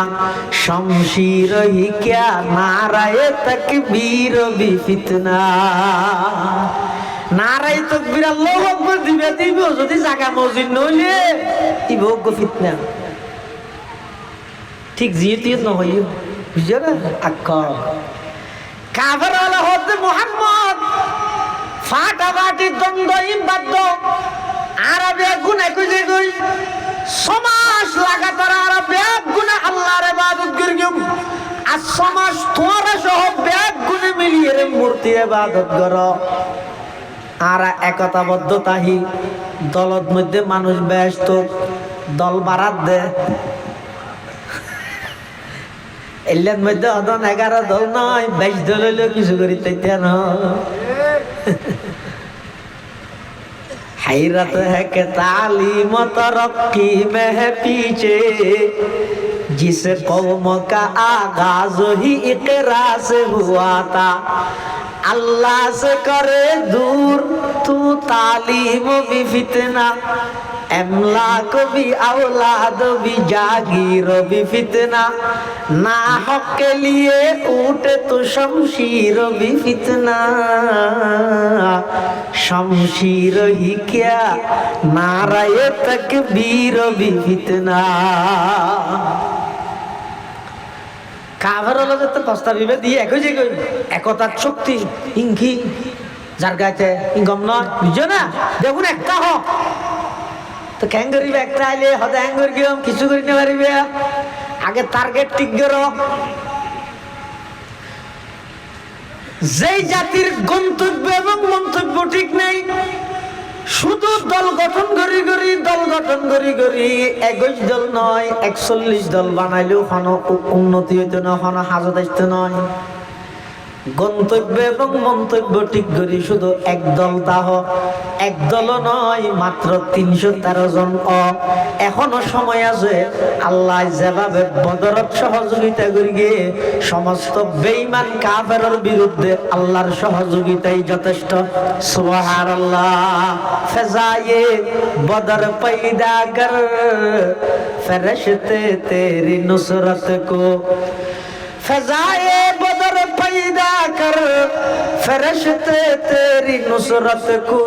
शमशीर ही क्या नाराये तकबीर भी फितना। नाराय तकबीर আল্লাহু আকবার দিবে দিব যদি জায়গা মসজিদ নইলে ইভোগ ফিতনা ঠিক জিয়তিয়ত ন হইও বুঝছো না। আক্কা কাফের আলা হতে মুহাম্মদ ফাটাফাটি দ্বন্দ্ব ইবাদত আরবে গুণ একই জায়গায় সমাজ লাগাতার আরবে গুণ আল্লাহর ইবাদত করিও। আর সমাজ তোরা সহ ব্যাগ গুণে মিলিয়ে মূর্তি ইবাদত করো। আর একতাবদ্ধতাহি দলত মধ্যে মানুষ ব্যস্ত দল বাড়াত দে এর মধ্যে অদন 11 দল নয় 22 দল হইলেও কিছু করিতে না। हैरत है कि तालीम तरक्की में है पीछे, जिस कौम का आगाज ही इकरा से हुआ था, अल्लाह से करे दूर तू तालीम भी फितना, अमलाक भी औलाद भी जागीर भी फितना, ना हक के लिए उठे तो शमशीर भी फितना, शमशीर ही क्या नाराये तकबीर भी फितना। কাফের হলো যে প্রস্তাব দিয়ে একই যে একতার শক্তি ইঙ্গি যার গাইতে ইঙ্গম নয় বুঝছো না। দেখুন একটা হোক তো ক্যাং করিবে একটা আইলে হতে হ্যাং করি গিয়ে কিছু করি না পারিবে। আগে টার্গেট ঠিক করো। যেই জাতির গন্তব্য এবং মন্তব্য ঠিক নেই, শুধু দল গঠন করি 21 দল নয় 41 দল বানাইলেও কোনো উন্নতি হইতো না, কোনো হাজত আসতো নয়। গন্তব্য এবং মন্তব্য ঠিক করি শুধু একদল তাহ, একদল নয়, মাত্র 313 জন। এখনো সময় আছে। আল্লাহ যেভাবে বদরত সহযোগিতা করি গিয়ে সমস্ত বেঈমান কাফেরের বিরুদ্ধে আল্লাহর সহযোগিতাই যথেষ্ট। সুবহানাল্লাহ। ফেজায়ে বদর पैदा कर फरिश्ते तेरी नुसरत को, फजाए बदर पैदा कर फरिश्ते तेरी नुसरत को,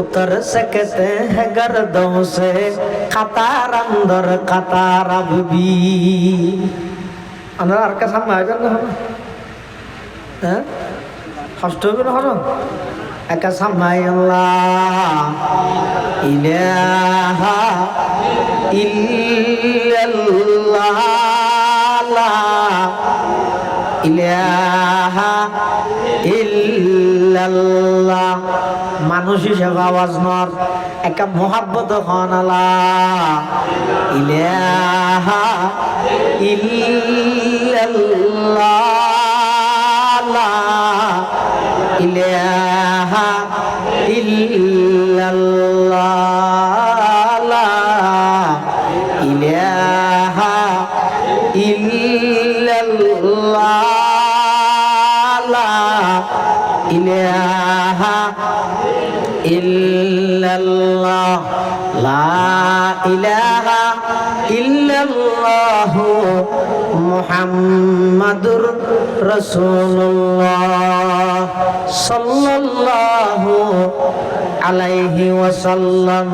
उतर सकते हैं गर्दों से कतार अंदर कतार अब भी। अनर का सामने आ जाना है ना, कष्ट भी ना हो ना। एका सामने अल्लाह इलाहा इल्लल्लाह ইলাহা ইল্লাল্লাহ। মানুষ হিসেবে আওয়াজ নর, একটা মোহাব্বত হন আল্লাহ ইলাহা ইল্লাল্লাহ ইলাহা ইল্লাল্লাহ ইলাহা ইল্লাল্লাহ ইলাহা ইল্লাল্লাহ লা ইলাহা ইল্লাল্লাহ মুহাম্মাদুর রাসূলুল্লাহ সাল্লাল্লাহু আলাইহি ওয়াসাল্লাম।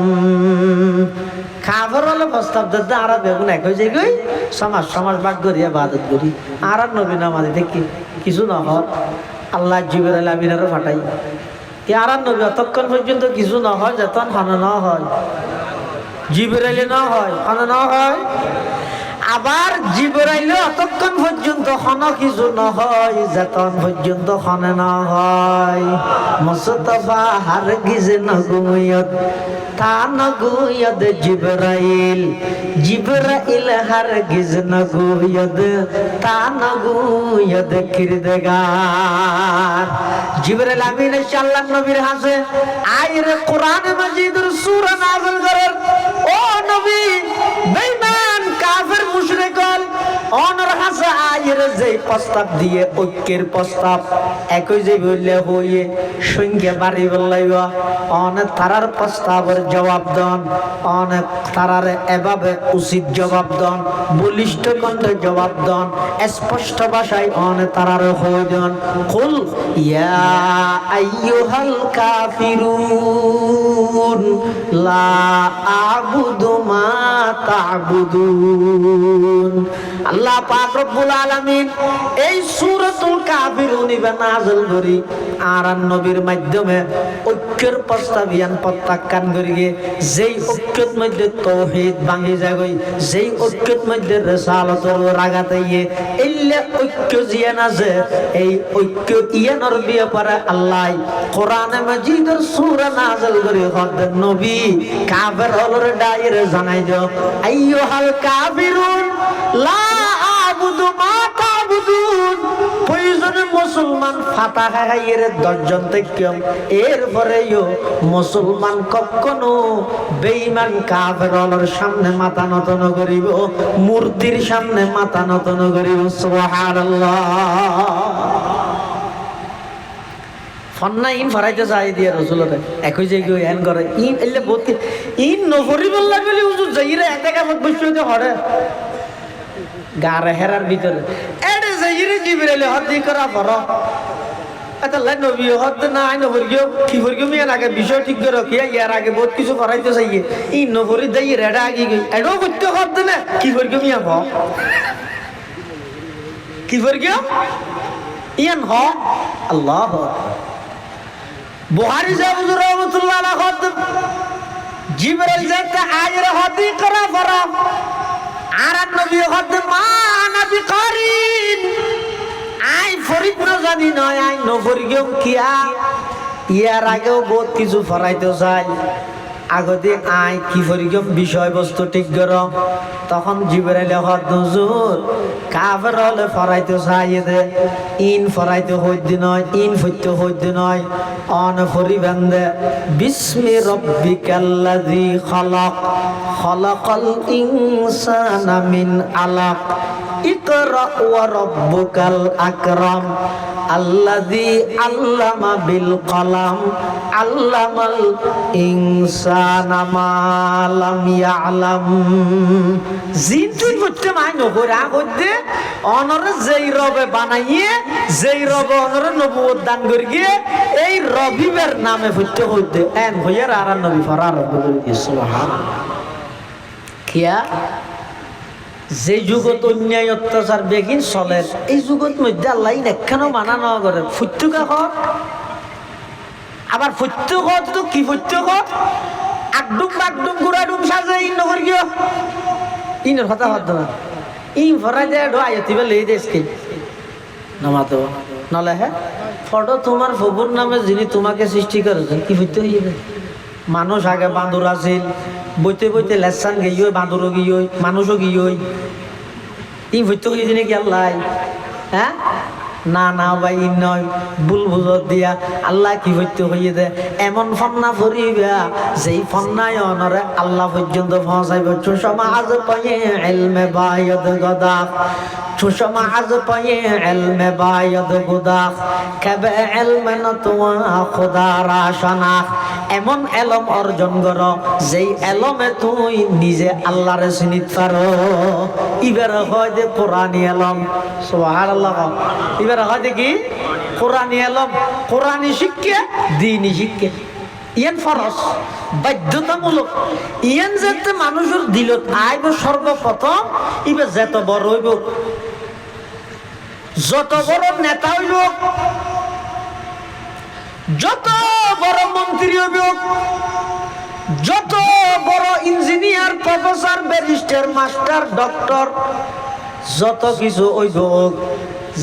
খাবার হলে প্রস্তাব দিতে আর বেগুন এক হয়ে যায়, সমাজ সমাজ ভাগ করিয়া বাদত করি আর নবী নামাজ দেখি কিছু না হয়। আল্লাহ জিবরাইল আমিনারও ফাটাই আর নবী অতক্ষণ পর্যন্ত কিছু না হয়, যতন হানা না হয়, জিবরাইলে না হয়, হানা না হয়। আবার জিবরাইলে অতক্ষণ পর্যন্ত হন কিছু না হয়, যতন পর্যন্ত হনে না হয়। মুস্তাফা হারগিজ না গুমিয়ত তা না গুয়দ জিবরাইল, জিবরাইল হারগিজ না গুয়দ তা না গুয়দ কিরদগার। জিবরাইল আমিন এসে আল্লাহর নবীর হাসে আইরে কোরআন মাজিদের সূরা নাযিল করেন, ও নবী বেঈমান কাফের মুশরিকল অনর হাসে আইরে যে প্রস্তাব দিয়ে ঐক্যের প্রস্তাব একই যে বললে হইয়ে সঙ্গে বাড়ি বললাইব অনেক তারার প্রস্তাবের জবাব দন, অনেক তারার এভাবে উচিত জবাব দন, বলিষ্ঠ কণ্ঠে জবাব দন, স্পষ্ট ভাষায় অনেক তারার হয়ে দন। কুল ইয়া আইয়ুহাল কাফিরুন লা আ'বুদু মা তা'বুদুন। আল্লাহ পাক রব্বুল আলামিন এই সূরাতুল কাফিরুন নাযিল করি আর নবীর মাধ্যমে ঐক্যের প্রস্তাবিয়ান প্রত্যাখ্যান করিয়ে যেই ঐক্যের মধ্যে তাওহীদ ভাঙি যায়, যেই ঐক্যের মধ্যে রিসালাতের রাগাতে ইল্লে ঐক্য জিয়ান আছে, এই ঐক্য ইয়ানোর ব্যাপারে আল্লাহ কোরআনে মাজিদের সূরা নাযিল করে হদ নবী কাফের হলর ডাইরে জানাই দাও আইয়ুহাল কাফিরুন লা আ'বুদু মা তা'বুদুন। প্রয়োজনে মুসলমান ফাতা খাইয়ের 10 জন থেকে এরপরেও মুসলমান কখনো বেঈমান কাফেরের সামনে মাথা নত না করিব, মূর্তির সামনে মাথা নত না করিব। সুবহানাল্লাহ। ফন্না ইন ফরাইতে চাই দিয়ে রসুলরে একই যে কেউ এন করে ইন এলে বহুত ইন নফরি বললা বলে হুজুর যাইরে একা কামত বসতে হরে গারে হেরার ভিতরে এডে যাইরে জিবরাইল হদি করা পর এটা লাই নবী হদ না আই নবর গিয়ে কি ফর গিয়ে মিয়া আগে বিষয় ঠিক করে রাখিয়া ইয়ার আগে বহুত কিছু ফরাইতে চাইয়ে ইন নফরি যাই রেডা আগে গই এডো করতে হদ না কি ফর গিয়ে মিয়া ভ কি ফর গিয়ে ইয়ান হ আল্লাহ বুখারী সাহেব হুজুর রাহমাতুল্লাহ আলাইহি হদ জিবরাইল যাতে আয়রে হদি করা পর আর নবী হদ মা নবী করিন আই ফরিদ না জানি নয় আই নফরি গেও কিয়া ইয়ার আগেও বহুত কিছু ফরাইতে চাই আগতে আয় কি পরিগম বিষয়বস্তু ঠিক কর তখন জিবরাইল হুজুর কাফের হলে ফরাইতে চাইয়ে দে ইন ফরাইতে হইতে নয় ইন ফইতে হইতে নয় অন ফরিবেন দে বিসমি রব্বিকাল্লাযী খালাক খালাকাল ইনসানা মিন আলাক ইকরা ওয়া রাব্বুকাল আকরাম আল্লাযী আল্লামা বিল কলাম আল্লামাল ইনসানা মা লাম ইয়ালাম জিন তুই বুঝতে মাই নকরা কইতে অনরে যেই রবে বানাইয়ে যেই রবে অনরে নবুয়ত দান করি গিয়ে এই রবিবের নামে বুঝতে হইতে এন হইয়ার আর নবী ফরার সুবহানাল্লাহ কিয়া যে যুগত অন্যায় অত্যাচার বেগিন চলে এই যুগত মধ্যে আল্লাহ একখানো মানা ন করে ফুটুকা কর আবার ফুটু কত তো কি ফুটু কর আকডুম বাকডুম গুড়াডুম সাজে ইন নগর গিয়ে ইনের কথা হত না ইন ফরাই দে ঢাইতিবে লই দেশকে নামাতো নলে হে ফটো তোমার ফবুর নামে যিনি তোমাকে সৃষ্টি করেছেন কি ফুটু হইবে মানুষ আগে বাঁদর আছিল বইতে বইতে লেসান গিয়ে বাঁদরও গিয়ে মানুষও গিয়ে ই হইতে হয়ে দিনে কি আল্লাহ হ্যাঁ না না ভাই নয় ভুল বুঝত দিয়া আল্লাহ কি হইতে হইয়ে দে এমন ফন্না ফরিবা যেই ফন্নায় অনরে আল্লাহ পর্যন্ত পৌঁছাইব সমাজ পায়ে এলমে বায়দ গদা সমাজ পায়ে এলমে বায়দ গদা কবে এলমে না তোমা খোদা রাশনা এমন এলম অর্জন কর যেই এলমে তুই নিজে আল্লাহরে চিনিত পারো ইবার হয় যে কোরআনি এলম সুবহানাল্লাহ ইবার হয় কি কোরআনি এলম কোরআনি শিক্ষা দ্বীনি শিক্ষা ইয়ান ফরজ বাধ্যতামূলক ইয়ান যেতে মানুষের দিলত আইব সর্বপ্রথম ইবে যত বড় হইব যত বড় নেতা হইব যত বড় মন্ত্রী হইব যত বড় engineer professor barrister master doctor যত কিছু হইব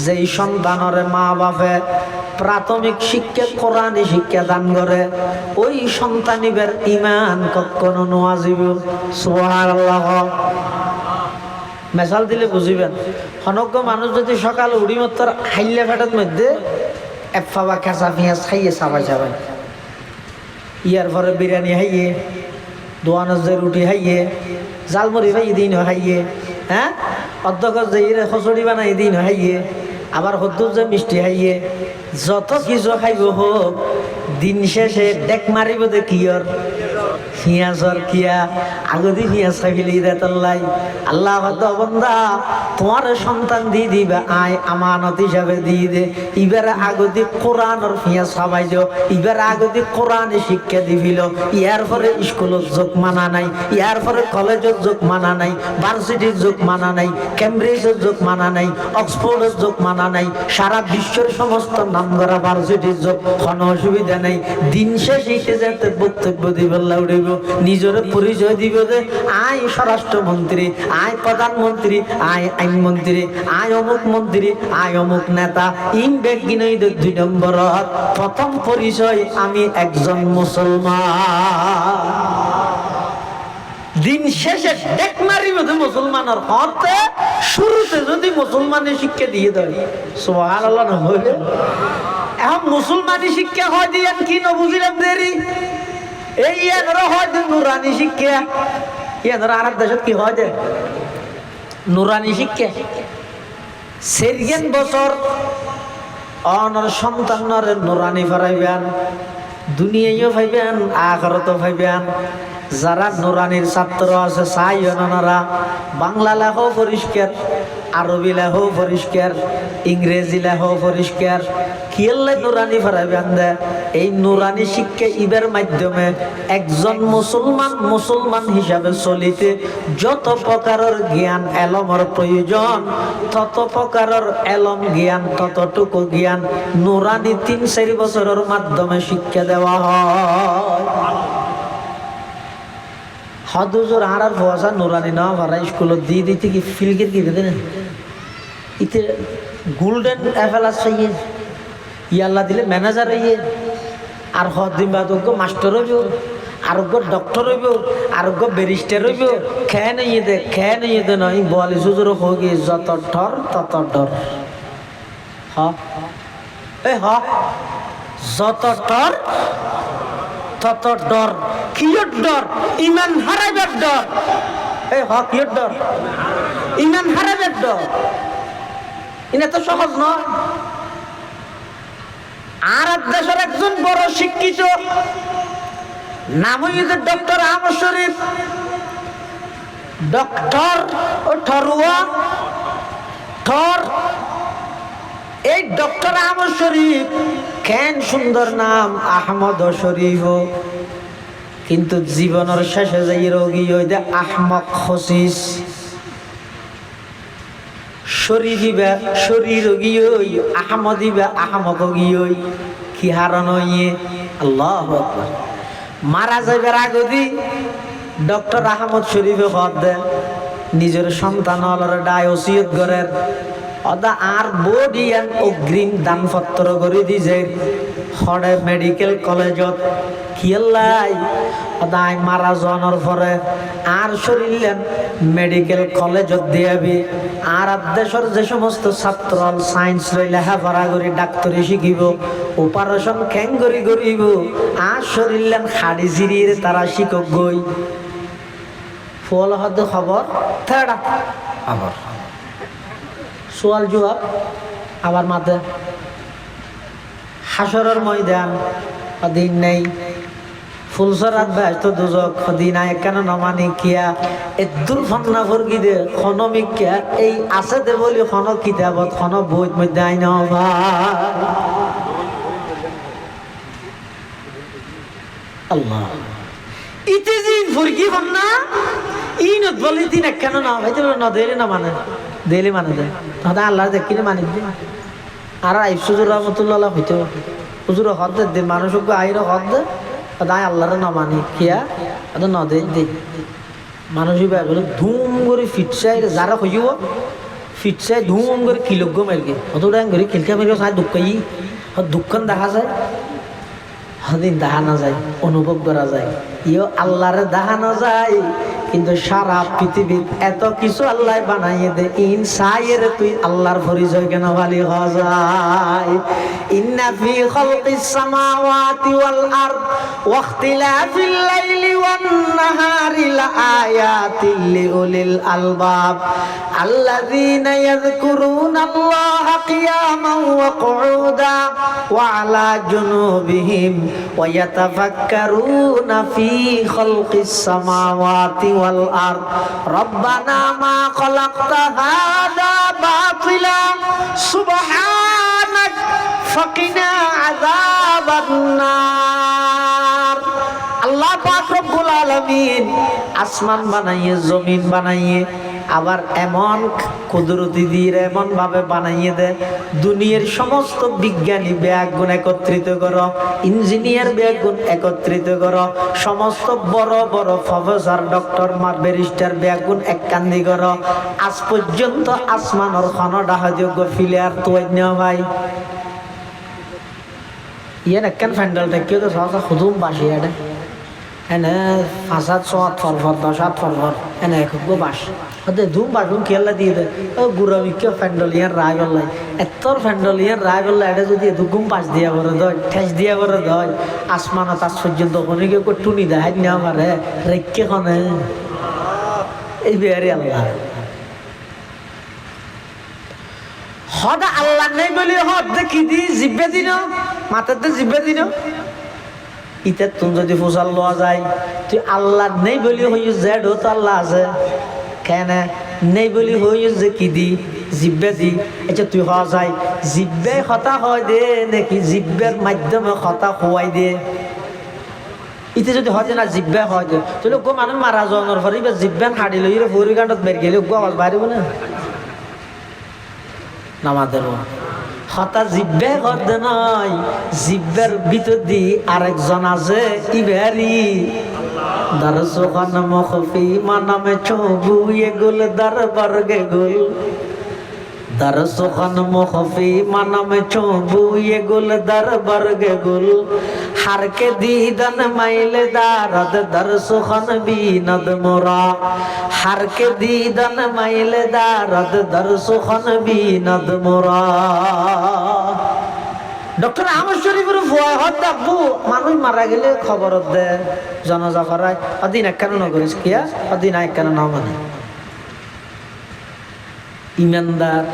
যেই সন্তানের মা বাপে প্রাথমিক শিক্ষা কোরআনী শিক্ষা দান করে ওই সন্তানিবের ইমান কখনো নোয়াজিব সুবহানাল্লাহ মেসাল দিলে বুঝিবেন অনজ্ঞ মানুষ যদি সকাল উড়ি মত্তর হাইলে ফেটার মধ্যে এফা বা খেঁচা পেঁয়াজ খাইয়ে সাবাই সাবাই ইয়ার পরে বিরিয়ানি খাইয়ে দোয়ানোর যে রুটি খাইয়ে জালমুড়ি ভাই দিন খাইয়ে হ্যাঁ অধ্যক্ষ যে খচড়ি বানাই দিন খাইয়ে আবার হদ্দুর যে মিষ্টি খাইয়ে যত কিছু খাইব হোক দিন শেষে ডেক মারিব দে কিয়র পিঁয়াজর কিয়া আগদি পিঁয়াজ খাইলি দে তল্লাই আল্লাহ বন্দা তোমার সন্তান দিয়ে দিবে আয় আমানত হিসাবে দিয়ে দে ইবারে আগদি কোরআনর পিঁয়াজ খাবাই দিও ইবারে আগদি কোরআনে শিক্ষা দিবিল ইয়ার পরে স্কুলত যোগ মানা নাই ইয়ার পরে কলেজত যোগ মানা নাই ভার্সিটির যোগ মানা নাই কেমব্রিজের যোগ মানা নাই অক্সফোর্ডের যোগ মানা নাই সারা বিশ্বের সমস্ত নামকরা ভার্সিটির যোগ কোনো অসুবিধা নেই দিন শেষ হইতে যেতে বক্তব্য দিবে উড়িব নিজের পরিচয় দিব যে আয় স্বরাষ্ট্রমন্ত্রী আয় প্রধানমন্ত্রী আয় আইনমন্ত্রী আয় অমুক মন্ত্রী আয় অমুক নেতা ইন বেগিনই 2 নম্বর প্রথম পরিচয় আমি একজন মুসলমান দিন শেষে ডেক মারিব মুসলমানের অর্থে শুরুতে যদি মুসলমানের শিক্ষা দিয়ে দেয় সুবহানাল্লাহ না হইলে এখন মুসলমানি শিক্ষা হয় দিয়েন কি না বুঝিলাম দেরি এই এনরা হয় নুরানি শিক্ষা এনরা আরেক দেশত কি হয় যায় নুরানি শিক্ষা সেরগেন বছর অনর সন্তানর নুরানি ফরাইবেন দুনিয়ায়ও ভাইবেন আখিরাতও ভাইবেন যারা নুরানির ছাত্র আছে চাই ওনারা বাংলা লেখাও পরিষ্কার আরবি লেখাও পরিষ্কার ইংরেজি লেখাও পরিষ্কার কিয়েলে নুরানি ফরাইবেন দে এই নুরানি শিক্ষা ইবের মাধ্যমে একজন মুসলমান হিসাবে চলিতে যত প্রকারের জ্ঞান এলমের প্রয়োজন তত প্রকারের এলম জ্ঞান ততটুকু জ্ঞান নুরানি 3-4 বছরের মাধ্যমে শিক্ষা দেওয়া হয় হদুজুর আর ভরসা নুরানি না ভরা স্কুলত দিয়ে দিতে কি ফিলগির কি দেন ইতে গোল্ডেন এফেলাস চাইয়ে ইয়াল্লা দিলে ম্যানেজার ইয়ে আর হদিন বাদক মাস্টারও আরোগ্য ডক্টর হইব আরোগ্য ব্যারিস্টার হইব খেয়ে নিয়ে দে নয় বলে সুজুর হোগি যত ডর তত ডর যত ডর তত ডর কিয়র ডর ইমান হারাইবার ডর কিয়র ডর ইমান হারাইবার ডর এটা তো সহজ নয় আর দেশের একজন বড় শিক্ষিত নাম হইছে ডক্টর আহমদ শরীফ ডক্টর ও ঠরুয়া ঠর এই ডক্টর আহমদ শরীফ কেন সুন্দর নাম আহমদ শরীফ কিন্তু জীবনের শেষে যাই রোগী হইতে আহমক খসিস শরীর রোগী হই আহমদিবা আহমক গিয়ে কি হারান হইয়ে আল্লাহু আকবার মারা যাইবার আগদি ডক্টর আহমদ শরীফে হদ দেন নিজের সন্তান ডায় ওসিয়ত করেন অদা আর বডি এন্ড অগ্রিম দানপত্র করে দিছে হরে মেডিকেল কলেজত কিয়াল্লাই অদায় মারা যাওয়ার পরে আর শরীর মেডিকেল কলেজত দিয়াবি আর দেশের যে সমস্ত ছাত্র সায়েন্স লেখাপড়া করে ডাক্তারি শিখিব অপারেশন খেঙ্গরি করিব আর শরীর খাড়ি জিরিয়ে তারা শিকক গই ফল হদ খবর থেড়া আবার সোয়াল জবাব আবার মাতে হাসরের ময়দান দিন নেই ফুলসরাত ব্যস্ত দুজক দিনা কেন নমানি কিয়া এদুর ফন্না ফরকি দে খনমিক কিয়া এই আছে দে বলি খন কিতাবত খন বইত মধ্যে আইন আল্লাহ ইতে যে ফরকি ফন্না ইনত বলি দিন কেন না ভাইতে না দেলে না মানে দেলে মানে দে তাহলে আল্লাহ দেখিলে মানি দি আর আইসুজুর রহমতুল্লাহ হইতে হুজুর হদ দে মানুষকে আইর হদ দে দায় আল্লাহরে না মানি কিয়া আদ ন দে দে মানুষই বলে ধুম করে ফিটসাই যারা হইব ফিটসাই ধুম করে কিলোগ্য মারকে অত ডাং করে খিলকা মেরে সাই দুঃখাই দুঃখান দেখা যায় হদিন দেখা না যায় অনুভব করা যায় ইও আল্লাহরে দেখা না যায় কিন্তু সারা পৃথিবীর এত কিছু আল্লাহ বানাইয়ে দে ইনসায়ের তুই আল্লাহর পরিচয় কেন ভালি হওয়া যায় ইন্না ফি খালকিস সামাওয়াতি ওয়াল আরদ ওয়া ইখতিলাফিল লাইলি ওয়ান নাহারি লাআয়াতিল লিউলিল আলবাব আল্লাযীনা ইয়াযকুরুনাল্লাহা কিয়ামান ওয়া কুউদা ওয়া আলা জুনুবিহিম ওয়া ইয়াতাফাক্কারুনা ফি খালকিস সামাওয়াতি والأرض ربنا ما خلقت هذا باطلا سبحانك فقنا عذاب النار আল্লাহ পাক রব্বুল আলামিন আসমান বানাইয়ে জমিন বানাইয়ে আবার এমন কুদরতি দিয়ে এমন ভাবে বানাইয়ে দেয় দুনিয়ার সমস্ত বিজ্ঞানী ব্যাগুণ একত্রিত করো ইঞ্জিনিয়ার ব্যাগুণ একত্রিত করো সমস্ত বড় বড় প্রফেসর ডক্টর ব্যারিস্টার ব্যাগুণ এক কান্দি করো আজ পর্যন্ত আসমানের খনডা হযোগ্য ফিলিয়ার তো ভাই ইয়ে একখান ফ্যান্ডেল দেখিও তো সহসা খুদুম বাসি এটা এনে ফাঁসাত সোয়াত ফরফর দশাত ফরফর এনে খুব বাস ওদের ধুম বাসুম খেলা দিয়ে দেয় ও গুরমিকে ফ্যান্ডলিয়ান রায় বললাই এতর ফ্যান্ডলিয়ান রায় বললাই এটা যদি দুগুম পাশ দিয়া করে দেয় ঠেস দিয়া করে দেয় আসমানত আজ পর্যন্ত কোনো কেউ টুনি দেখাই না পারে রেখে কনে এই বেয়ারি আল্লাহ হদা আল্লাহ নেই বলি হদ দেখি দি জিব্বে দিন মাথাতে জিব্বে দিন ইতে তুমি যদি ফসল লওয়া যায় তুই আল্লাহ নেই বলি হইস জেড তো আল্লাহ আছে কেন নেই বলি হইস যে কি দি জিব্বে দি এটা তুই হওয়া যায় জিব্বে হতা হয় দে নাকি জিব্বের মাধ্যমে হতা হওয়াই দে ইতে যদি হয় না জিব্বে হয় দে তাহলে গো মানুষ মারা যাওয়ার পরে জিব্বেন হাড়ি লই ভরি গাঁটত বের গেলে গো আওয়াজ বাড়িব না নামা দেব হতা জিব্বে করতে নয় জিব্বের ভিতর দি আরেকজন আছে ইবেরি দরসোখান মখফি মানামে ছবুয়ে গুল দরবার গে গুল দরসোখান মখফি মানামে ছবুয়ে গুল দরবার গে গুল হারকে দিদান মাইলে দারদ দরসুখন বিনদ মোরা হারকে দিদান মাইলে দারদ দরসুখন বিনদ মোরা ডক্টর আহমদ শরীফের ভয় হত দাবু মানুষ মারা গেলে খবর দে জানাজা করায় অদিন একখানে নগরিস কিয়া অদিন একখানে না মানে ইমানদার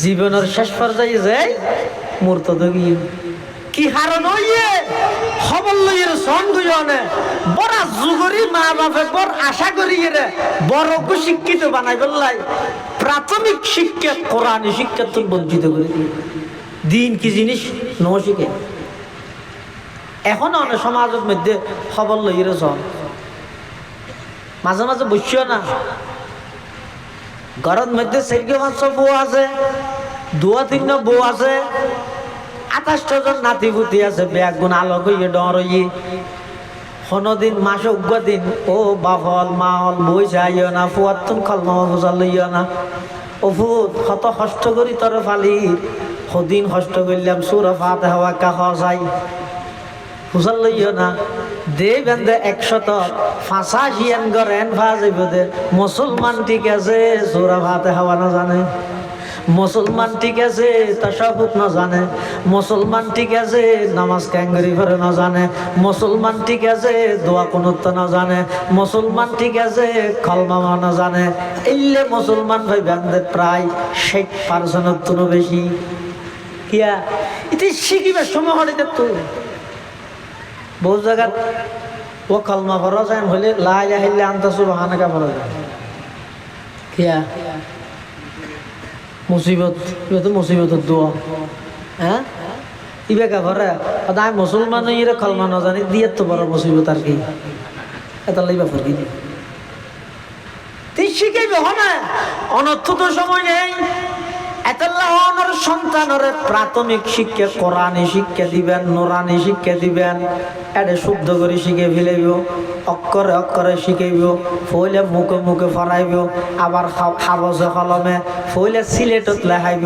জীবনের শেষ পর্যায়ে যায় মুর্তদ গিয়ে কি হারণ হইয়ে খবর লইয়ের সঙ্গ জনে বড় যুগরি মা বাপে বড় আশা করি রে বড় শিক্ষিত বানাই বললাই প্রাথমিক শিক্ষা কোরআনী শিক্ষা তো বঞ্চিত করে দিন কি জিনিস ন শিখে এখন অনেক সমাজের মধ্যে খবর লইয়ের সন মাঝে মাঝে বসিও না ঘরের মধ্যে সেরকে মাত্র বউ আছে দুয়া তিন বউ আছে 28 জন নাতিপুতি আছে ব্যাগ গুণ আলোক হইয়ে ডর হইয়ে কোনদিন মাসে উগ্র দিন ও বাফল মাহল বই যাইও না ফুয়ার তুমি কলমা বোঝা লইও না ও ফুত কত কষ্ট করি তোর ফালি সদিন কষ্ট করলাম সুরা ফাতে হওয়া কাহ যাই হুসাল লইও না দে বেন্দে 185 গরেন ফাজিব দে মুসলমান ঠিক আছে সুরা ফাতে হওয়া না জানে মুসলমান ঠিক আছে তাশাহুদ না জানে মুসলমান ঠিক আছে নামাজ ক্যাঙ্গরি করে না জানে মুসলমান ঠিক আছে দোয়া কুনুত না জানে মুসলমান ঠিক আছে কলমা না জানে ইল্লে মুসলমান ভাই বান্দে প্রায় 60% তো বেশি কিয়া ইতি শিখিবার সময় হলিতে তো বহু জায়গা ও কলমা পড়া যায় হলে লা ইলাহা ইল্লা আনতা সুবহানাকা পড়া যায় কিয়া মুসিবত এটা তো মুসিবতের দোয়া হ্যাঁ ইবেকা ভরে আমি মুসলমান ইরে কলমা না জানি দিয়ে তো বড় মুসিবত আর কি এটা লইবা ফরকি তুই শিখাইবে হনা অনর্থ তো সময় নেই এতাল্লাহর সন্তানের প্রাথমিক শিক্ষা কোরআনী শিক্ষা দিবেন নুরানি শিক্ষা দিবেন এটা শুদ্ধ করে শিখে ফেলাইব অক্ষরে অক্ষরে শিখাইব ফইলে মুখে মুখে ফরাইব আবার কাগজে কলমে ফইলে সিলেটত লেখাইব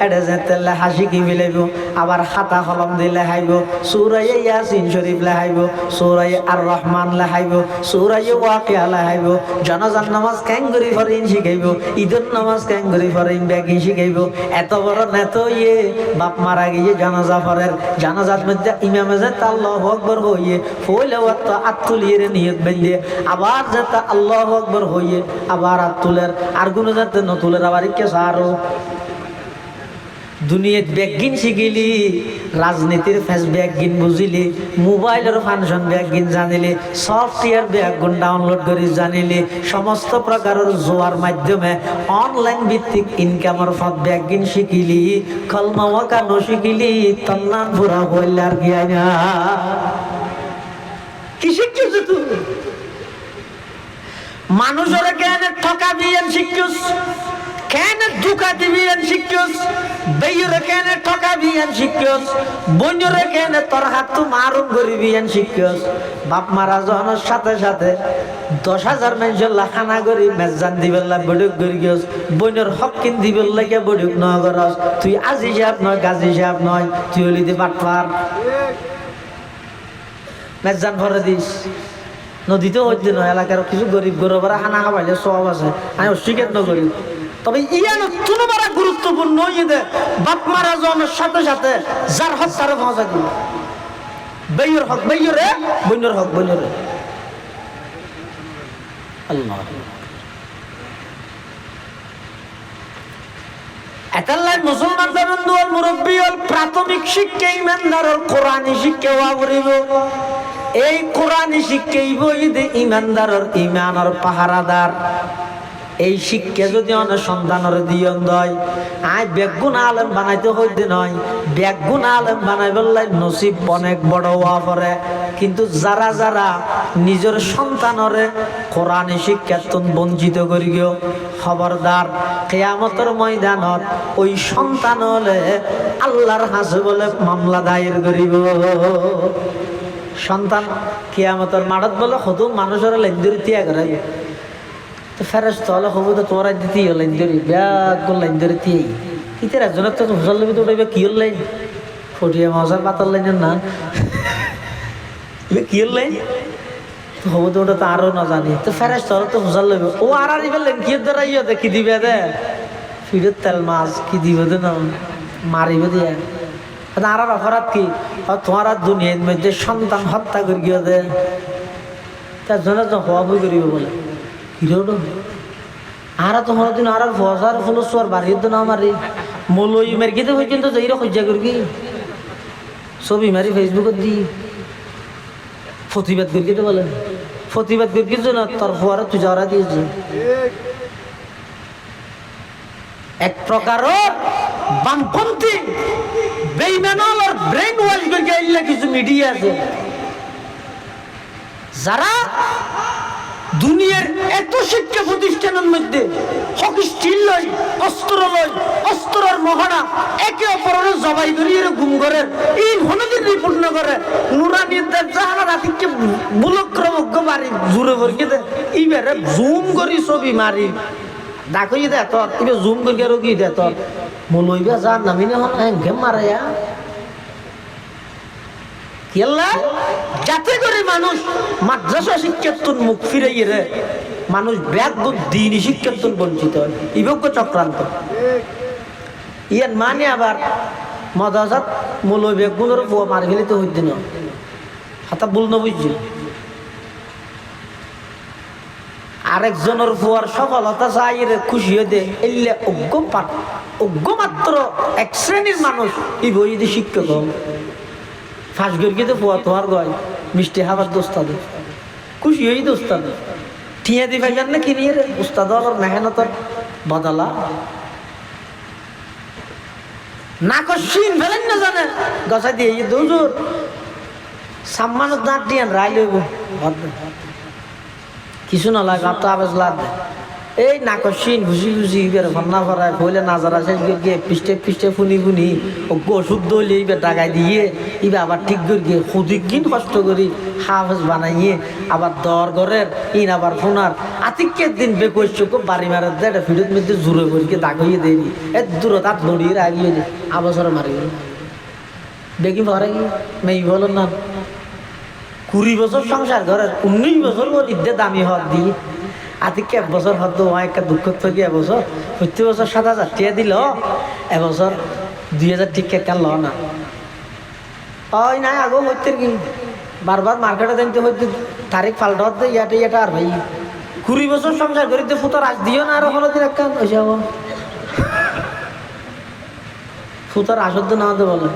এটা যেতে লেখা শিখি ফেলাইব আবার খাতা কলম দিয়ে লেখাইব সূরা ইয়াসিন শরীফ লেখাইব সূরা আর রহমান লেখাইব সূরা ওয়াকিয়া লেখাইব জানাজার নামাজ ক্যাঙ্গরি ফরিন শিখাইব ঈদের নামাজ ক্যাঙ্গরি ফরিন ব্যাগি শিখাইব এত বড় নেত ইয়ে বাপ মারা গিয়ে জানাজা পড়ের জানাজার মধ্যে ইমামে যেতে আল্লাহু আকবার হইয়ে ফইলে ওয়াত আতুলিয়ে নিয়ত বেঁধে আবার যেতে আল্লাহু আকবার হইয়ে আবার আতুলের আর গুণ যেতে নতুলের আবার কে সারো দুনিয়াত ব্যাগিন শিখিলি রাজনীতির ফেস ব্যাগিন বুঝিলি মোবাইলের ফাংশন ব্যাগিন জানিলি সফটওয়্যার ব্যাগগুন ডাউনলোড করে জানিলি সমস্ত প্রকারের জোয়ার মাধ্যমে অনলাইন ভিত্তিক ইনকামের পথ ব্যাগিন শিখিলি কলমা ওয়াকা ন শিখিলি তন্নান পুরা হইলার গিয়া কি শিখছিস তুই মানুষের কেন ঠকাবি শিখছিস কেন দুকা দিবি শিখছিস বেয়রে কেন ঠকাবি শিখছিস বন্যরে কেন তোর হাত তো মারুন করিবি শিখছিস বাপ মারা জনের সাথে সাথে 10,000 মানুষের লাখানা করি মেজান দিবেল্লা বডুক করি গিয়েছ বন্যর হক কিন দিবেল্লা কে বডুক ন করস তুই আজি সাহেব নয় গাজী সাহেব নয় তুই হলি দি বাটপার মেজান ভরে দিস নদীতেও হইতে নয় এলাকার কিছু গরিব গরবরা খানা খাবাইলে সব আছে আমি অস্বীকার নকরি তবে ইয়ানো তুলবারা গুরুত্বপূর্ণ ইয়ে বাপ মারা জনের সাথে সাথে যার হক তার পৌঁছা দিল বেয়র হক বেয়রে বন্যর হক বন্যরে আল্লাহ এতাল্লাই মুসলমান বন্ধু মুরব্বী প্রাথমিক শিক্ষা ইমানদারের কোরআনী শিক্ষা ওয়াবরিব এই কোরআনী শিক্ষাই বইদে ইমানদারের ইমানের পাহারাদার এই শিক্ষা যদি অনেক সন্তানের দিয়ন দয় আয় বেগুন আলেম বানাইতে হইতে নয় বেগুন আলেম বানাই বললাই নসিব অনেক বড় হওয়া পরে কিন্তু যারা যারা নিজের সন্তানরে কোরআনী শিক্ষাতন বঞ্চিত করি গিয়েও খবরদার কিয়ামতের ময়দানত ওই সন্তান হলে আল্লাহর হাসে বলে মামলা দায়ের করিব সন্তান কিয়ামতের মাঠত বলে হতো মানুষের লেনদের ত্যাগ করে তো ফেরস্ত হলে হবো তো তোরা দিতেই লাইন ধরি ব্যাগ লাইন ধরে তিয়াই ইতের একজনের তো হুসাল লবি তো উঠাইবে কি লাইন ফটিয়া মশার পাতার লাইনের না কি লাইন হবো তো ওটা তো আরো না জানি তো ফেরেস তোর তো হুজার লইব ও আর বললেন কি দ্বারা ইয়ে কি দিবে দে ফিরের তেল মাছ কি দিবে দে না মারিবে দিয়ে আর অপরাধ কি তোমার দুনিয়ার মধ্যে সন্তান হত্যা করে গিয়ে দে তার জন্য তো হওয়া বই করিব বলে হিরো আর তোমার দিন আর ফসার ফলস আর বাড়ির তো না মারি মলই মের গিয়ে হয়ে কিন্তু যাই হজ্জা করি কি ছবি মারি ফেসবুকত দি প্রতিবাদ করি তো বলে প্রতিবাদ করি কিছু না তোর ফোয়ারা তুই যাওয়া দিয়েছে এক প্রকার বামপন্থী বেইমানাল আর ব্রেন ওয়াশ করে আইলা কিছু মিডিয়া আছে যারা দুনিয়ার এত শিক্ষা প্রতিষ্ঠানের মধ্যে হকি স্টিল লয় অস্ত্রর মহানা একে অপরের জবাই করিয়ে গুম করে এই হনদিন রিপোর্ট না করে নুরানিদের যারা রাতিকে বুলক্রমজ্ঞ বাড়ি জুড়ে ভরকে দে এইবারে জুম করি ছবি মারি ডাকই দে তোর এবার জুম করি আর কি দে তোর মলইবা যার নামি না হন হ্যাঁ মারে যাতে করে মানুষ মাদ্রাসা শিক্ষার্থন মুখ ফিরে গিয়ে মানুষ ব্যাগ দিনই শিক্ষার্থন বঞ্চিত হয় ইভজ্ঞ চক্রান্ত ইয়ার মানে আবার মদাজাত মূল ব্যাগগুলোর মারি ফেলে তো হইতে না হাতা বল না বুঝছি আরেকজনের ফুয়ার সফলতা চাই খুশি হয়ে দে এলে অজ্ঞ মাত্র এক শ্রেণীর মানুষ এই বই যদি শিক্ষক ফাঁস গিয়ে তো ফুয়া তোমার গয় মিষ্টি খাবার দোস্তাদ খুশি হই দোস্তাদ ঠিয়া দি ভাইবেন না কিনিয়ে রে উস্তাদ আবার মেহনতর বদলা না কশিন ফেলেন না জানে গছা দিয়ে দুজোর সম্মানত দাঁত দিয়ে রাই লইব কিছু না লাগে আপনার আবেজ লাগবে এই নাকশিন ঘুষি ঘুষি বের ভান্না ভরায় বলে নাজারা শেষ গিয়ে পিষ্টে ফুনি ওষুধ দইলে এইবার ডাকাই দিয়ে এবার আবার ঠিক করে গিয়ে খুদিকিন কষ্ট করি হাফেজ বানাইয়ে আবার দর ঘরের ইন আবার ফোনার আতিকের দিন বেকৈশ্য বাড়ি মারার দেয় ফিরত মধ্যে জুড়ে করিকে দাগাইয়ে দেয়নি এর দূরত হাত নড়িয়ে রাগিয়ে দিই আবসরে মারি গেল বেগি ভরে গিয়ে মেয়ে বল না 20 বছর সংসার ঘরের 19 বছর ঈদে দামি হওয়ার দিয়ে আতিকে 1 বছর হতো একটা দুঃখ থেকে 1 বছর প্রতি বছর 7,000 টাকা দিল এবছর 2,000 টিকা কেন ল না ওই নাই আগো হইতে কি বারবার মার্কেটে দেখতে হইতে তারিখ পাল্টা হতে ইয়াটা আর ভাই 20 বছর সংসার করিতে ফুতো রাজ দিও না আর হলো দিন একটা ওই যাব ফুতোর আসদ্দ না হতে বলে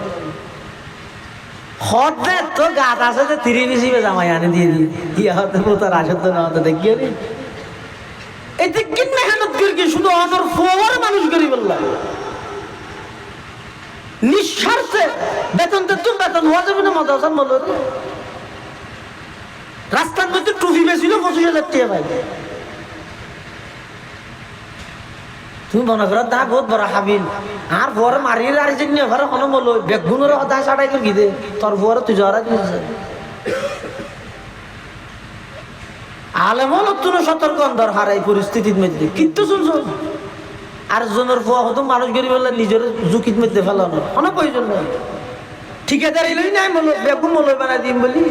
হতে তো গাছ আছে যে 30 বেশি জামাই আনে দিয়ে দিই ইয়া হতে ফুতোর আসদ্দ না হতে দেখিও নি এতে কি মেহনত করি শুধু অনর ফোয়ার মানুষ করি বললাম নিঃস্বার্থে বেতন তুমি বেতন হওয়া যাবে না মাদ্রাসার বলো রাস্তার মধ্যে টুপি বেছিল 25,000 টাকা পাই তুমি মনে করো তা বহুত বড় হাবিল আর বড় মারিয়ে আর যে নিয়ে ঘরে কোনো বলো বেগুনের কথা সাড়াই করে গিয়ে তোর বড় তুই জরা দিয়েছে আলেমল তুলো সতর্ক দরকার এই পরিস্থিতির মধ্যে কিন্তু শুনছো আর জনের ফুয়া হতো মানুষ গরি বললে নিজের ঝুঁকির মধ্যে ফেলানো কোনো প্রয়োজন নেই ঠিকাদার এলোই নাই বলো বেগুন মলই বানাই দিম বলি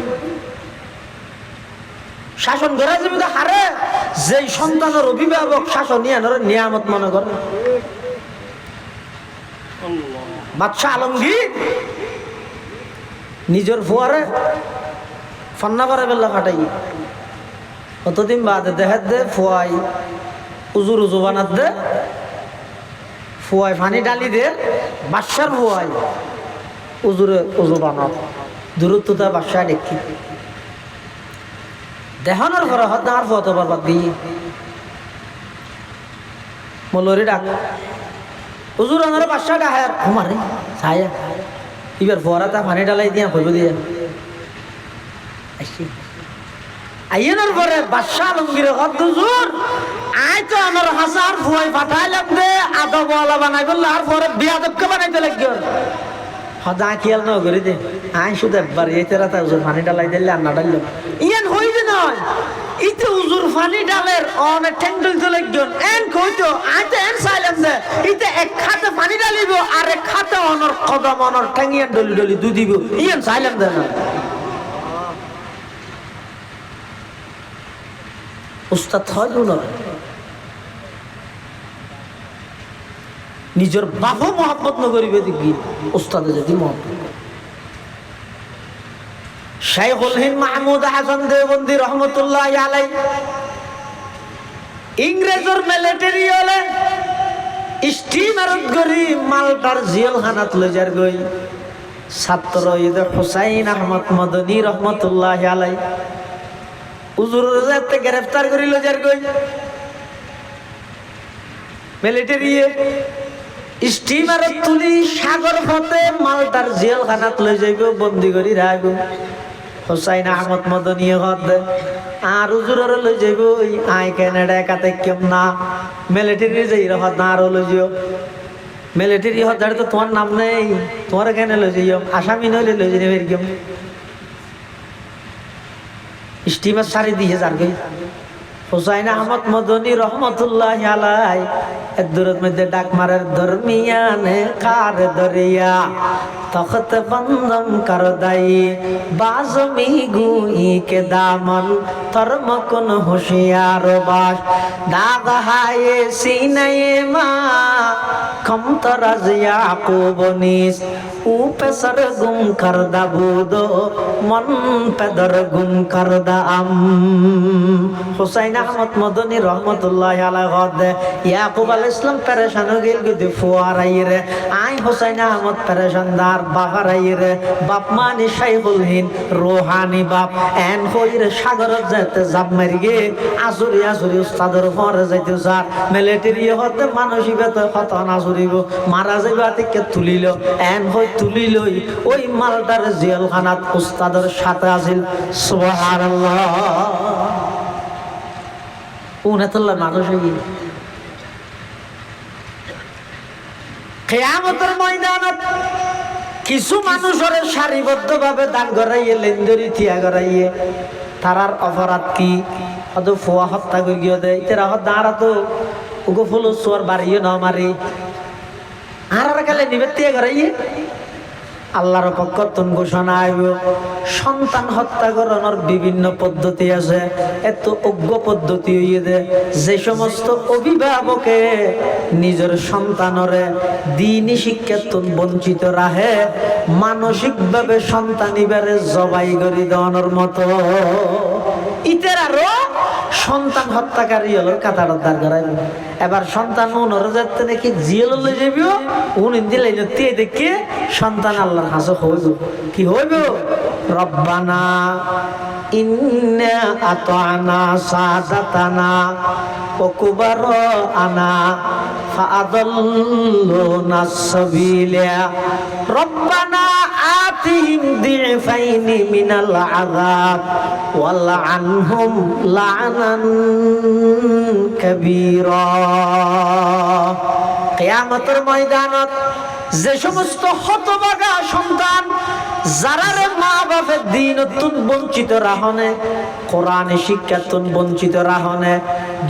শাসন ঘরে যে হারে যেই সন্তানের অভিভাবক শাসন নিয়ামত মনে করে বাদশা আলমগীর নিজের ফুয়ারে ফন্না করে বেলা ফাটাই কতদিন বাদে দেখাত দে ফুয়াই উজু বানাত দে ফুয়াই ফানি ডালি দে বাদশার ফুয়াই উজু বানাত দূরত্বতা বাদশায় দেখি দেখানোর পরে হত আর ফুয়া তো বরবাদ দিয়ে মলরি ডাক উজুর আনার বাদশা ডাহার ঘুমারে ছায়া এবার ফুয়ারা তা ফানি ডালাই দিয়া কইব দিয়া আসছি আইনের পরে বাদশা আলমগীর হত হুজুর আই তো আমার হাজার ফুয়াই পাঠাইলাম দে আদবওয়ালা বানাই বললে আর পরে বিয়াদবকে বানাইতে লাগবে হদা খেয়াল ন করে দে আই শুধু একবার এই তেরা তা হুজুর পানি ডালাই দিলে আর না ডাললো ইয়ান হইবে নয় ইতে উজুর ফানি ডালের অনেক ঠ্যাংডল চলে গেল এন কইতো আইতে এন সাইলাম দে ইতে এক খাতে পানি ডালিব আর এক খাতে অনর কদম অনর ঠ্যাঙ্গিয়ান ডলি ডলি দু দিব ইয়েন সাইলাম দে না উস্তাদ হয় না নিজের বাপও মহব্বত ন করিবে দেখি উস্তাদে যদি মহব্বত শাইখুল হিন্দ মাহমুদ হাসান দেওবন্দি রহমতুল্লাহ আলাই ইংরেজর মিলিটারি হলে স্টিমারত গরি মালটার জেলখানাত লৈ যার গই ছাত্র ঈদে হুসাইন আহমদ মদনী রহমতুল্লাহ আলাই হুজুরের যাতে গ্রেফতার করি লৈ যার গই মিলিটারি স্টিমারত তুলি সাগর পথে মালটার জেলখানাত লৈ যাইব বন্দি করি রাখব হুসাইন আহমদ মদনী হদ আর হুজুরের লৈ যাইব আই ক্যানাডা কাতে কেম না মিলিটারি যাই হদ না আর লৈ যাও মিলিটারি হদ দাঁড়ে তো তোমার নাম নেই তোমার কেন লৈ যাইও আসামি নইলে লৈ যাই এরকম স্টিমার সারি দিয়ে যার গই হুসাইন আহমদ মদনী রহমতুল্লাহ আলাই দূরত মধ্যে ডাক মারের দরমিয়ানে কার দরিয়া তখত বন্দম কর দাই বাজমি গুই কে দামন তরম কোন হুশিয়ার বাস দাগ হায়ে সিনায়ে মা কম তরাজ ইয়াকুব নিস উপে সর গুম কর দা বুদো মন পে দর গুম কর দা হুসাইন আহমদ মদনী রহমতুল্লাহ আলাইহি গদ ইয়াকুব আলাইহিস সালাম পরেশান হয়ে গেল গদি ফুয়ারাই রে আই হুসাইন আহমদ পরেশান দার বাগারাই রে বাপ মানে শাইখুল হিন্দ রোহানি বাপ এন হইরে সাগর যেতে জাপ মারি গে আসুরি আসুরি উস্তাদের পরে যাইতে স্যার মিলিটারি হতে মানসিকত কত না আসুরিব মারা যাইবা থেকে তুলিল এন হই তুলিলই ওই মালটার জেলখানাত উস্তাদের সাথে আছিল সুবহানাল্লাহ উনাতুল্লাহ মানুষ হই কিয়ামতের ময়দানত কিছু মানুষের সারিবদ্ধভাবে দান করাইয়ে লেন্দরি থিয়া করাইয়ে তারার অপরাধ কি অত ফুয়া হত্যা করে গিয়ে দেয় তেরা দাঁড়া তো ওগো ফুল সোয়ার বাড়িয়ে ন মারি আর কালে নিবেত্তিয়া করাইয়ে আল্লাহর পক্ষ তুন ঘোষণা আইব সন্তান হত্যা করানোর বিভিন্ন পদ্ধতি আছে এত অজ্ঞ পদ্ধতি হইয়ে দে যে সমস্ত অভিভাবকে নিজের সন্তানরে দ্বীনি শিক্ষা তুন বঞ্চিত রাহে মানসিকভাবে সন্তানিবারে জবাই করি দেওয়ানোর মতো ইতের আরো সন্তান হত্যাকারী হলো কাতার উদ্ধার করাইব এবার সন্তান উনর যাতে নাকি জিয়েল লই যাবিও উন দিলে তে দেখে সন্তান আল্লাহর হাসো হইব কি হইব রব্বানা ইন্না আতানা সাদাতানা ওয়া কুবারানা ফাআদাল্লুনা সাবিলা রব্বানা আতিহিম দিফাইনি মিনাল আযাব ওয়ালআনহুম লা'নান কাবীরা কিয়ামতের ময়দানত যে সমস্ত হতভাগা সন্তান যারারে মা বাপের দ্বীনতুন বঞ্চিত রাহনে কোরআনে শিক্ষাতুন বঞ্চিত রাহনে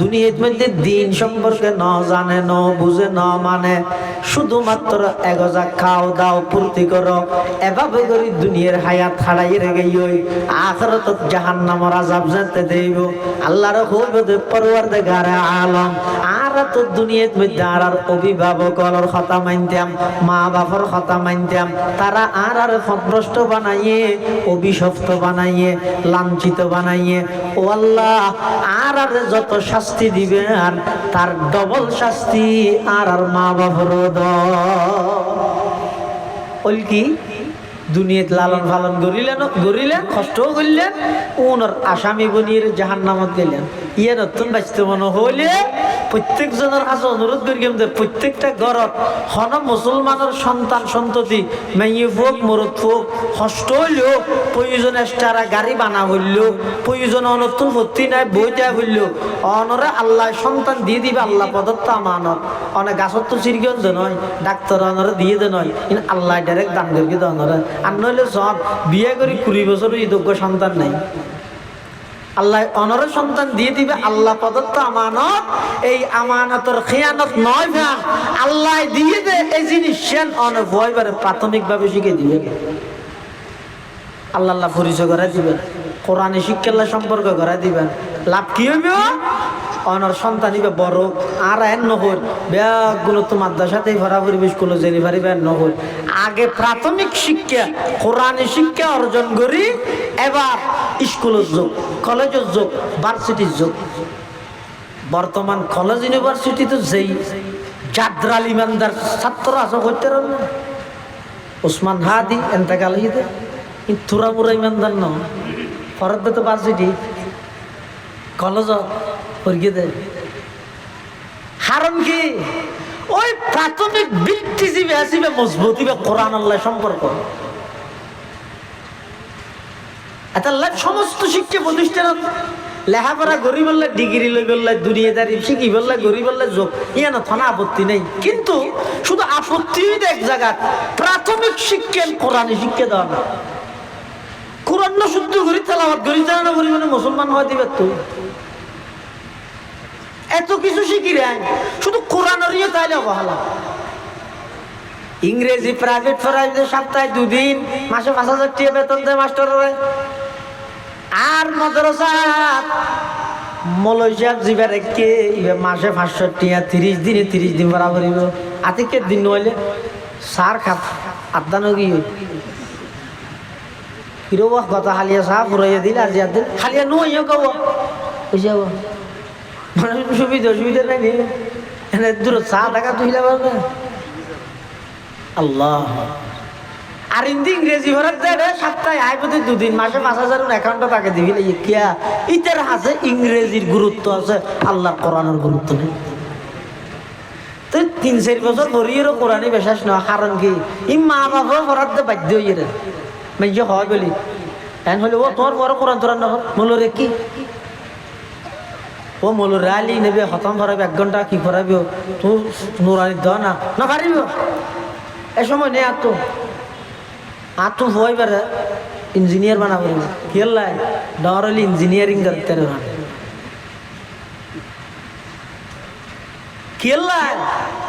দুনিয়ার মধ্যে দ্বীন সম্পর্কে ন জানে ন বুঝে ন মানে শুধুমাত্র এগজা খাও দাও পূর্তি করো এভাবে করে দুনিয়ার হায়াত হারাই রেগে ওই আখিরাতত জাহান্নামের আযাব যেতে দেব আল্লাহর হুকুমে পরওয়ারদিগার আলম আর তো দুনিয়ার মধ্যে আর অভিভাবকর কথা মানতাম মা বাবার কথা মানতাম তারা আর ভ্রষ্ট বানাইয়ে অভিশপ্ত বানাইয়ে লাঞ্ছিত বানাইয়ে ও আল্লাহ আর যত শাস্তি দিবে আর তার ডবল শাস্তি আর মা বাবারও দাও কি দুনিয়াত লালন পালন গরিলেন কষ্টও করলেন উনার আসামি বনিয়ে জাহান্নামত গেলেন ইয়ে নতুন বাঁচতে মনে হইলে প্রত্যেক জনের কাছে অনুরোধ করি প্রত্যেকটা ঘরত হন মুসলমানের সন্তান সন্ততি মেয়ে হোক মরদ হোক কষ্ট হইলেও প্রয়োজন এক্সট্রা গাড়ি বানা হইলেও প্রয়োজন নতুন ভর্তি নাই বই দেওয়া হইলেও অনরে আল্লাহ সন্তান দিয়ে দিবে আল্লাহ প্রদত্ত আমানত অনেক গাছত তো চিরগন দে নয় ডাক্তার অনরে দিয়ে দে নয় কিন্তু আল্লাহ ডাইরেক্ট দান করি অনরে আর নইলে সব বিয়ে করি 20 বছর যোগ্য সন্তান নাই আল্লাহ অনর সন্তান দিয়ে দিবে, আল্লাহ প্রদত্ত আমানত, এই আমানতের খেয়ানত নয় ভান আল্লাহ দিয়ে দে এই জিনিস সেন অনেক ভয়বারে প্রাথমিকভাবে শিখে দিবে। আল্লাহ আল্লাহ পরিচয় করে দিবেন, কোরআনে শিক্ষা সম্পর্ক করে দিবেন। লাভ কি হইব? অনর সন্তান ইবে বড় আর এন নহর ব্যাগগুলো তো মাদ্রাসাতেই ভরা পরিবেশ করলো জেনে পারিবেন নহর। আগে প্রাথমিক শিক্ষা কোরআনে শিক্ষা অর্জন করি, এবার স্কুলের যোগ, কলেজের যোগ, ভার্সিটির যোগ। বর্তমান কলেজ ইউনিভার্সিটি তো যেই জাদ্রাল ইমানদার ছাত্র আছে করতে পারবে। ওসমান হাদি এন্তেকাল হইতে থুরা মুরা ইমানদার ন ফরত তো ভার্সিটি কলেজ পরীক্ষা দেয়। কারণ কি? ওই প্রাথমিক ভিত্তি জীবে আসিবে মজবুত হইবে কোরআন আল্লাহ সম্পর্ক। সমস্ত শিক্ষা প্রতিষ্ঠান লেখাপড়া গরিব বললে ডিগ্রি লই বললে দুনিয়াদারি শিখি বললে গরিব বললে যোগ ইয়া না থানা আপত্তি নেই, কিন্তু শুধু আপত্তি এক জায়গা প্রাথমিক শিক্ষা কোরআনে শিক্ষা দেওয়া না। কোরআন না শুদ্ধ করি তেলাওয়াত করি জানা না পরিমাণে মুসলমান হওয়া দিবে। তো এত কিছু শিখি রে শুধু কোরআনেরই তাইলে অবহেলা। ইংরেজি প্রাইভেট পড়াইতে সপ্তাহে 2 দিন মাসে 5,000 টাকা বেতন দেয় মাস্টাররা। আর মাদ্রাসা মলয় জিবার কে মাসে 500 টাকা 30 দিনে 30 দিন বরাবর হইব। আতিকে দিন নইলে সার খাপ আদানো গিয়ে ফিরব কথা হালিয়া সাহ ফুরাইয়া দিল আর জিয়া দিন হালিয়া নইও কব বুঝাব মানে সুবিধা সুবিধা নাই এনে দূর চা টাকা তুইলা পারবে আল্লাহ। আর হিন্দি ইংরেজি ভরাত দেয় সপ্তাহে আয় প্রতি 2 দিন মাসে 5,000 অ্যাকাউন্টে তাকে দিবি কিয়া ইতার হাতে ইংরেজির গুরুত্ব আছে, আল্লাহর কোরআনের গুরুত্ব নেই। তো 3-4 বছর ভরিয়েরও কোরআনই বিশ্বাস নয়। কারণ কি? ই মা বাবা ভরাত দে বাধ্য হইয়ে রে মেয়ে হয় বলি এন হলে ও তোর বড় কোরআন তোরান না মূলরে কি ও মূলরে আলি নেবে খতম ভরাবে 1 ঘন্টা কি ভরাবি তুই নুরানি দেওয়া না পারিব এ সময় নেই। আর তো হয় বেড়ে ইঞ্জিনিয়ার বানাবো খেললাই ডর হলে ইঞ্জিনিয়ারিং করতে খেললাই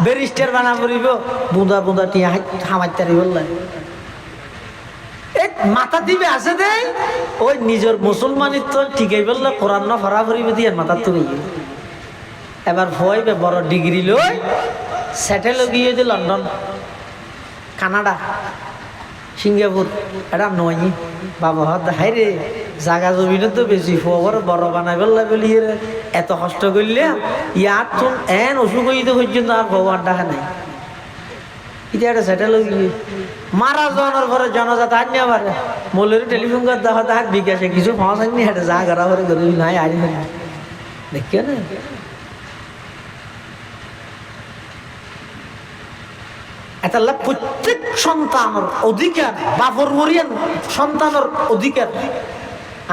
ব্যারিস্টার বানাবো বুঁদা বুঁদা টিয়া হামাইতারি বললাই মাথা দিবে আছে দে ওই নিজের মুসলমানিত্ব ঠিকই বললে কোরআন না ভরা ভরিবে দিয়ে মাথা তো এবার ভয়বে বড় ডিগ্রি লই সেটেল গিয়ে যে লন্ডন কানাডা সিঙ্গাপুর এটা নয় বাবা হাই রে জাগা জমিনে তো বেশি খবর বড় বানাই বললা বলি এত কষ্ট করলে ইয়ার তো এন অসুখ হইতে পর্যন্ত আর ভগবান ডাকা নাই। এটা একটা সেটেল গিয়ে মারা যাওয়ার পরে জনজাত আনি আবার মলের টেলিফোন করে দেখা হাত বিকাশে কিছু ফাঁস আনি হেঁটে যা করা করে গরিব নাই আনি দেখিও না। এটা প্রত্যেক সন্তানের অধিকার, বাপর মরিয়ান সন্তানের অধিকার।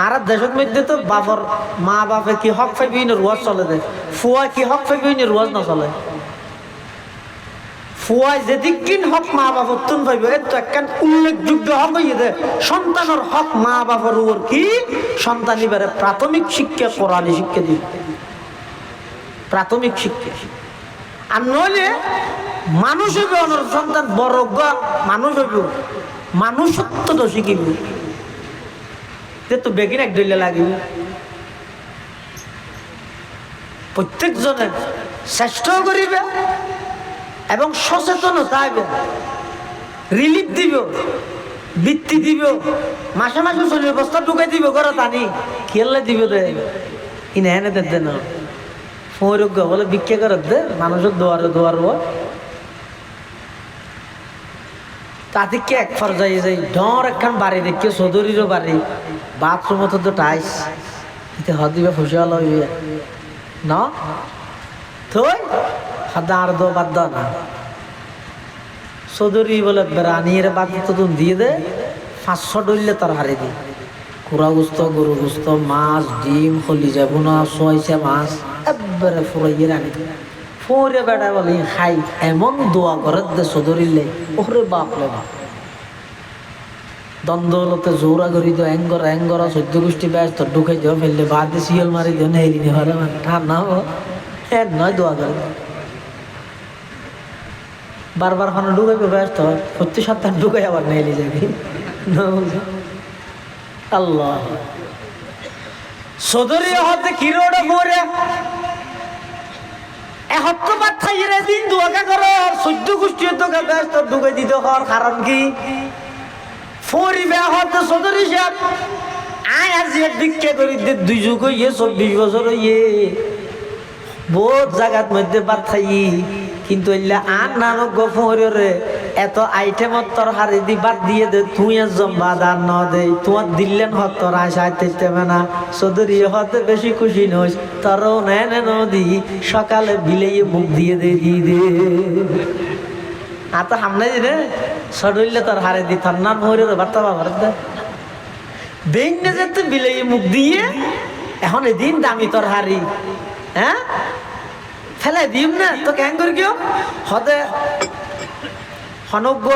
আর দেশের মধ্যে তো বাপর মা বাপে কি হক পাইবি রোয়াজ চলে দেয়, ফুয়া কি হক পাইবি রোয়াজ না চলে। ফুয়া যেদিন হক মা বাপর তুন পাইব এর তো একখান উল্লেখযোগ্য হক হইয়ে দেয় সন্তানের হক মা বাপর ওর কি সন্তান এবারে প্রাথমিক শিক্ষা কোরআনী শিক্ষা দিবে, প্রাথমিক শিক্ষা। আর নইলে মানুষ হইবে অনর সন্তান বড় মানুষ হইব মানুষত্ব তো শিখিব তো বেগিন এক দইলে লাগিব। প্রত্যেক জনে চেষ্টা করিবে এবং সচেতনতা আইবে, রিলিফ দিব, বৃত্তি দিব, মাসে মাসে শরীর বস্তা ঢুকাই দিব ঘরে টানি খেললে দিব দে ইনে হেনে দে না ফৌরজ্ঞ বলে ভিক্ষা করে দে মানুষের দোয়ারে দোয়ার তাতে কি এক পর্যায়ে যাই ডর একখান বাড়ি দেখি চৌধুরীরও বাড়ি বাথরুম তো টাইস এতে হাত দিবে ফুসিয়াল হইবে না থই হাত আর দো বাদ দাও না চৌধুরী বলে রানির বাদ তো তুমি দিয়ে দে 500 ডললে তার হারে দি কুড়া গুস্ত গরু গুস্ত মাছ ডিম খলি যাবো না সোয়াইছে মাছ একবারে ফুরাইয়ে রানি ফোরে বেড়া বলে খাই এমন দোয়া করে দে চৌধুরীলে ওরে বাপ রে বাপ দ্বন্দ্বলতে জোরা করি তো অ্যাঙ্গরা 14 গোষ্ঠী ব্যস্ত ঢুকে যাও ফেললে বাদ শিয়াল মারি দিও নেই নি হরে ঠার না হ্যাঁ নয় দোয়া করে বারবার খানো ঢুকাইবে ব্যস্ত প্রতি সপ্তাহ ঢুকাই আবার নেলি যাবি আল্লাহ সদরি হতে কিরোড়ে মরে এহত্তর বাচ্চা ইরে দিন দোয়াকা করো 14 গোষ্ঠী তোকে ব্যস্ত ঢুকাই দিতে হওয়ার কারণ কি পরিবেশ হতে সদরি সাহেব আয় আর যে ভিক্ষা করি 2 যুগ হইয়ে 24 বছর হইয়ে বহুত জায়গার মধ্যে বাচ্চাই কিন্তু এলে আর নানক গফরে এত আইটেমত তোর হারে দি বাদ দিয়ে দে তুই জম্বা দান ন দে তোমার দিলেন হত তোর আশায় তেমে না চৌধুরী হতে বেশি খুশি নইস তোর নেন নদী সকালে বিলেয়ে মুখ দিয়ে দে আর তো সামনে রে সরইলে তোর হারে দি তোর নাম মরে বার্তা বাবার দেন না যেতে বিলেয়ে মুখ দিয়ে এখন এদিন দামি তোর হারি হ্যাঁ ফেলে দিম না তো কেন করি কেউ হতে হনজ্ঞ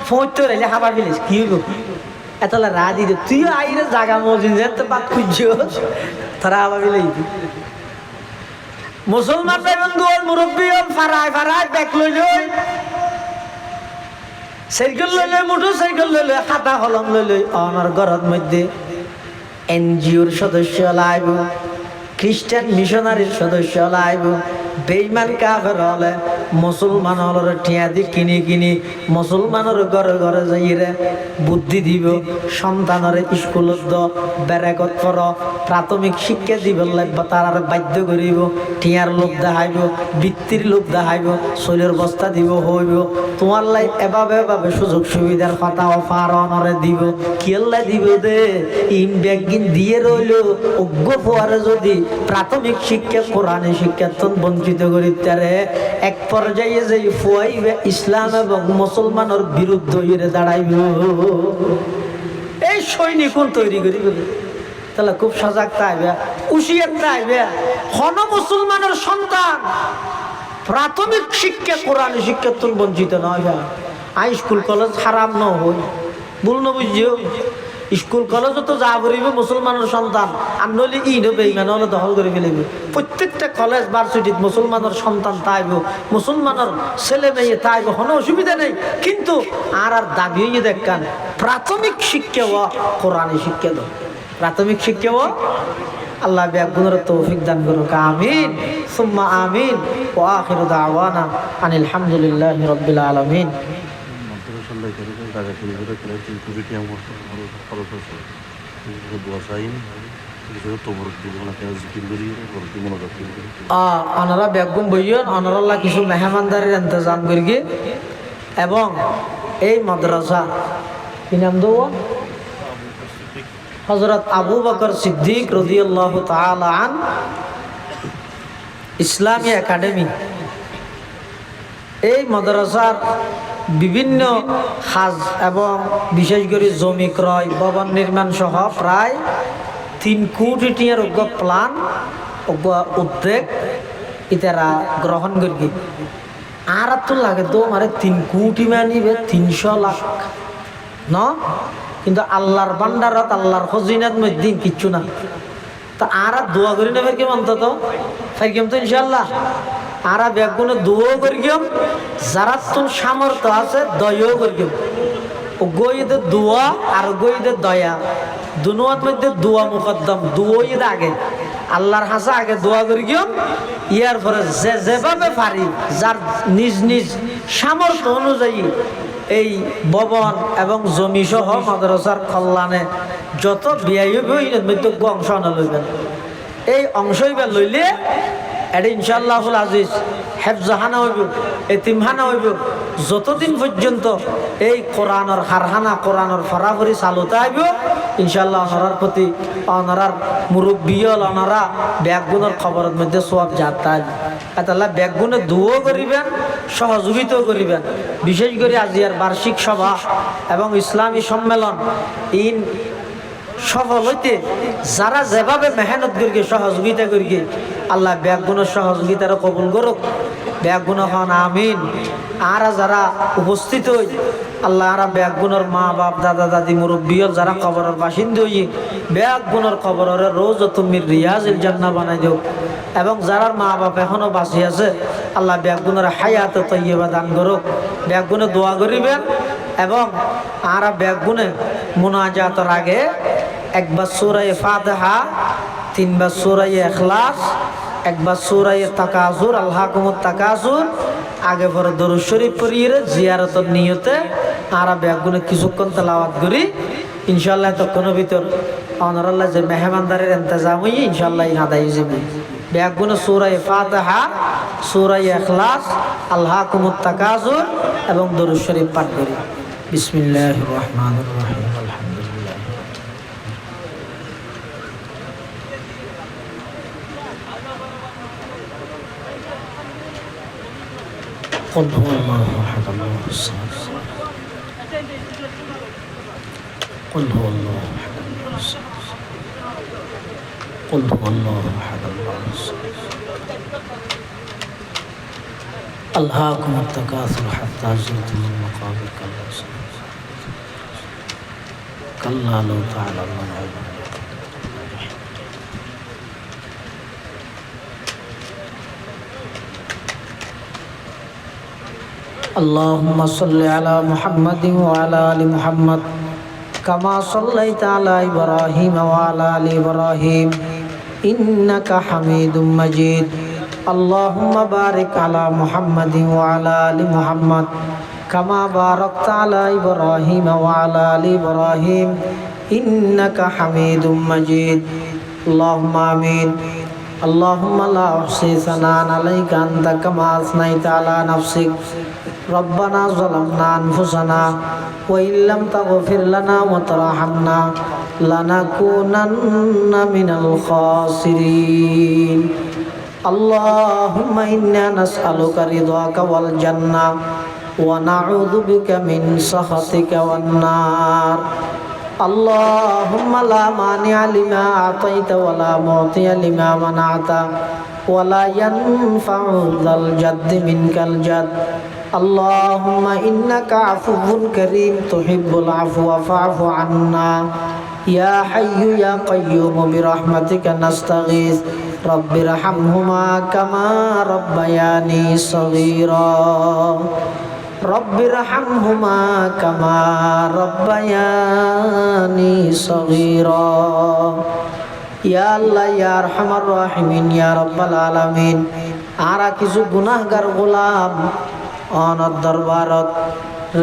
ফোঁতে রইলে খাবার ফেলিস কি হইব এতলা রা দি তুই আইরে জাগা মসজিদ যেতে বাদ খুঁজছ তারা আবার ফেলে মুসলমান ভাই বন্ধু মুরব্বী ফারায় ব্যাগ লইল সাইকেল লইল মোটর সাইকেল লইল খাতা কলম লইল আমার ঘরের মধ্যে এনজিওর সদস্য লাইব খ্রিস্টান মিশনারির সদস্য লাইব বেইমান কাফের হলে মুসলমান হলের টিয়া দি কিনি মুসলমানের ঘরে ঘরে যাইরে বুদ্ধি দিব সন্তানের স্কুলত বেড়াকত পর প্রাথমিক শিক্ষা দিব লাগবে তার বাধ্য করিব টিয়ার লোক দেখাইব বৃত্তির লোক দেখাইব শৈলের বস্তা দিব হইব তোমার লাই এভাবে সুযোগ সুবিধার কথা অফার অনরে দিব কিল্লা দিব দে ইম ব্যাগিন দিয়ে রইল অজ্ঞ ফোয়ারে যদি প্রাথমিক শিক্ষা কোরআনে শিক্ষার্থন বঞ্চিত করি তারে এক পর্যায়ে যে ফুয়াইবে ইসলাম এবং মুসলমানের বিরুদ্ধে হইরে দাঁড়াইব এই সৈনিক তৈরি করি তাহলে খুব সজাগ থাকবে হুঁশিয়ার থাকবে হন মুসলমানের সন্তান প্রাথমিক শিক্ষা কোরআনে শিক্ষার্থন বঞ্চিত নয় হাই স্কুল কলেজ হারাম ন হই ভুল ন বুঝিও স্কুল কলেজও তো যা করিব মুসলমানের সন্তান আর নইলে বেইমান হলে দখল করে ফেলিব প্রত্যেকটা কলেজ ভার্সিটিত মুসলমানের সন্তান তাইব মুসলমানের ছেলে মেয়ে তাইব কোনো অসুবিধা নেই কিন্তু আর দাবি হইয়ে দেখান প্রাথমিক শিক্ষা ও কোরআনে শিক্ষা দাও প্রাথমিক শিক্ষা ও আল্লাহ ব্যাগুনের তৌফিক দান করুক আমিন সুম্মা আমিন ওয়া আখিরু দাওয়ানা আনিল হামদুলিল্লাহি রাব্বিল আলামিন আনারা বেগুম বইয়েন আনারা কিছু মেহমানদারির ইন্তজাম করি এবং এই মাদ্রাসা কি নাম দেব হযরত আবু বকর সিদ্দিক রাদিয়াল্লাহু তাআলা আন ইসলামী একাডেমি এই মাদ্রাসার বিভিন্ন কাজ এবং বিশেষ করে জমি ক্রয় ভবন নির্মাণ সহ প্রায় 3 কোটি টাকার প্ল্যান উদ্যোগ ইতারা গ্রহণ করি আর তো লাগে তো মানে 3 কোটি মানিবে 300 লাখ ন কিন্তু আল্লাহর ভান্ডারত আল্লাহর খজিনাত মধ্যে কিচ্ছু না তা আর দোয়া করি না ফেরকে অন্তত ফেরকেম তো ইনশাল্লাহ আর ব্যাগুনে দোয়াও করি যারা তোর সামর্থ্য আছে দয়াও করি গইদের দোয়া আর গইদের দয়া দুনোয়ার মধ্যে দোয়া মুকদ্দম দোয়াই আগে আল্লাহর হাসা আগে দোয়া করি ইয়ার পরে যেভাবে পারি যার নিজ সামর্থ্য অনুযায়ী এই ভবন এবং জমি সহ মাদ্রাসার কল্যাণে যত ব্যয় হইবে অংশ লইবেন এই অংশ লইলে এটা ইনশাআল্লাহুল আজিজ হেফজাহানা হইব এতিমহানা হইব যতদিন পর্যন্ত এই কোরআনের হারহানা কোরআনের ফরাফরি চালুতে আইব ইনশাআল্লাহ অনারার প্রতি অনারার মুরব্বিয়ল অনারা ব্যাগগুণের খবরের মধ্যে সব যাত্রা আল্লাহ ব্যাগগুণে দুও করিবেন সহযোগিতাও করিবেন বিশেষ করে আজিয়ার বার্ষিক সভা এবং ইসলামী সম্মেলন ইন সফল হইতে যারা যেভাবে মেহনত করি সহযোগিতা করি আল্লাহ ব্যাগগুণের সহযোগিতারও কবুল করুক ব্যাগুণ হন আমিন। আর যারা উপস্থিত হই আল্লাহ আর ব্যাগুণর মা বাপ দাদা দাদি মুরব্বী যারা কবরের বাসিন্দা হই ব্যাগুণর কবরের রোজ তুমি রিয়াজিল জান্নাহ বানাই দিও। এবং যারা মা বাপ এখনো বাঁচি আছে আল্লাহ ব্যাগুণের হায়াত তৈয়বা দান করুক। ব্যাগুণে দোয়া করিবেন এবং আর ব্যাগুণে মুনাজাতের আগে একবার সূরা ফাতিহা, তিনবার সূরা ইখলাস, একবার সূরা তাকাসুর আলহাকুমুত তাকাসুর আগে পরে দরুদ শরীফ পড়িয়ে জিয়ারতের নিয়তে আর ব্যাগুণে কিছুক্ষণ তেলাওয়াত করি ইনশাআল্লাহ। তখনও ভিতর অনরাল্লাহ যে মেহমানদারের ইন্তজাম হই ইনশাআল্লাহ আদায় যাবে। ব্যাগুণে সূরা ফাতিহা, সূরা ইখলাস, আলহাকুমুত তাকাসুর এবং দরুদ শরীফ পাঠ করি। বিসমিল্লাহির রহমানির রহিম। আলহামদুলিল্লাহ। قل هو الله احد الله الصمد. قل هو الله احد الله الصمد. قل هو الله احد الله الصمد. ألهاكم التكاثر حتى زرتم المقابر كلا لو تعلمون علم اللهم صل على محمد وعلى آل محمد كما صليت على إبراهيم وعلى آل إبراهيم إنك حميد مجيد. اللهم بارك على محمد وعلى آل محمد كما باركت على إبراهيم وعلى آل إبراهيم إنك حميد مجيد. اللهم آمين. اللهم لا أحصي ثناء عليك أنت كما أثنيت على نفسك. ربنا ظلمنا أنفسنا وإن لم تغفر لنا وترحمنا لنكونن من الخاسرين. اللهم إنا نسألك رضاك والجنة ونعوذ بك من سخطك والنار. اللهم لا مانع لما أعطيت ولا معطي لما منعت ولا ينفع ذا الجد منك الجد. اللهم إنك عفو كريم تحب العفو فاعف عنا. يا حي يا قيوم برحمتك نستغيث. رب ارحمهما كما ربياني صغيرا. رب ارحمهما كما ربياني صغيرا. يا الله يا أرحم الراحمين يا رب العالمين. আরা কিছু গুনাহগার গোলাম অনর দরবারত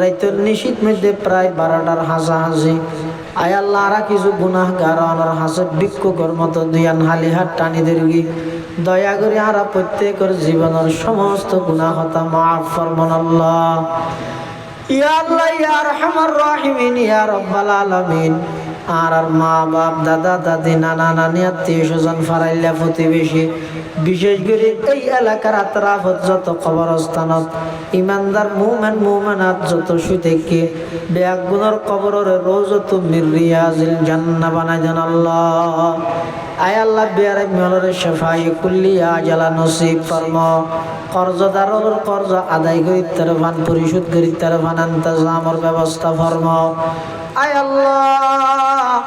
রাইতের নিশীত মধ্যে প্রায় 12টার হাসাহাসি আয় আল্লাহ আরা কিছু গুনাহগার অনর হাসে ভিক্ষুকের মতো দুয়ান হালি হাত টানি দেরগি দয়া করে আরা প্রত্যেকের জীবনের সমস্ত গুনাহ হতা মাফ ফরমান আল্লাহ। ইয়া আল্লাহ ইয়া আরহামার রাহিমিন ইয়া রাব্বাল আলামিন। আর মা বাপ দাদা দাদি নানা নানি আত্মীয় স্বজন ফারাইল্লা প্রতিবেশী বিশেষ করে এই এলাকার আতরাফত যত কবরস্থানত ইমানদার মুমিন মুমিনাত যত শুইতেকে বেগুনার কবরের রওজাত মির রিয়াজিল জান্নাহ বানাই দেন আল্লাহ। আয় আল্লাহ বিয়ারে মেলরে শাফাই কুল্লিয়া জালা নসিব ফরমা। কর্জদারের কর্জ আদায় করি তার ভান পরিশোধ করি তার ভান ইন্তজামের ব্যবস্থা ফরমাও। আয় আল্লাহ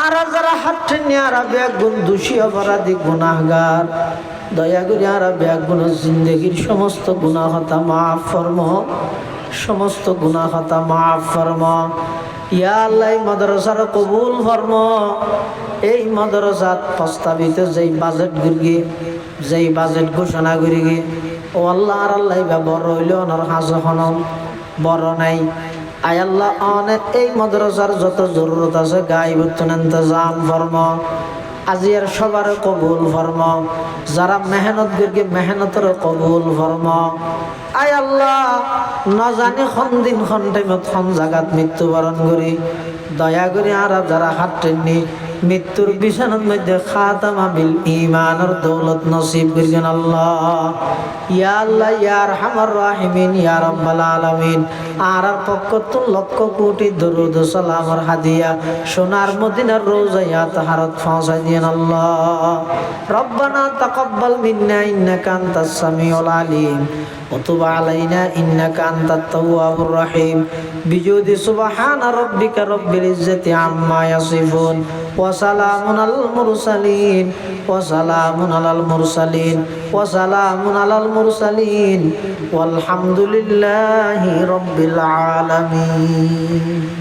আর যারা হাত নিয়ারা বেগুন দোষী অপরাধী গুনাহগার দয়া করে আর বেগুন জিন্দগির সমস্ত গুনাহ হতা মাফ ফরমাও, সমস্ত গুনাহ হতা মাফ ফরমাও। ইয়া আল্লাহ মাদ্রাসার কবুল ফরমাও। এই মাদ্রাসাত প্রস্তাবিত যেই বাজেট গিরগে যেই বাজেট ঘোষণা করিগে ও আল্লাহ আর আল্লাহ বড় হইল ওনার হাজা হনম বড় নাই। আয় আল্লাহ অনেক এই মাদ্রাসার যত জরুরত আছে গাইবতুন ইন্তজাম ফরমাও। আজিয়ার সবার কবুল ফরমাও। যারা মেহনত গিরগে মেহনতের কবুল ফরমাও। আয় আল্লাহ না জানি খন দিন খন টাইমত খন জাগাত মৃত্যুবরণ করি দয়া করে আর যারা হাত টেননি মৃত্যুর বিছানার মধ্যে খাতামা বিল ঈমানের দৌলত নসিব করেন আল্লাহ। ইয়া আল্লাহ ইয়া আরহামার রাহিমিন ইয়া রাব্বাল আলামিন। আর পক্ষ তো লক্ষ কোটি দরুদ ও সালামের হাদিয়া সোনার মদিনার রোজায়া তাহারত পৌঁছাই দিয়েন আল্লাহ। রব্বানা তাকাব্বাল মিন্না ইন্নাকা আনতাস সামিউল আলিম ওয়া তুব আলাইনা ইন্নাকা আনতাত তাওয়াবুর রহিম। বিজুদি সুবহানা রাব্বিকা রব্বিল ইজ্জাতি আম্মা ইয়াসিফুন ওয়া সালামুন আলাল মুরসালিন ওয়া সালামুন আলাল মুরসালিন ওয়া সালামুন আলাল মুরসালিন ওয়ালহামদুলিল্লাহি রাব্বিল আলামিন।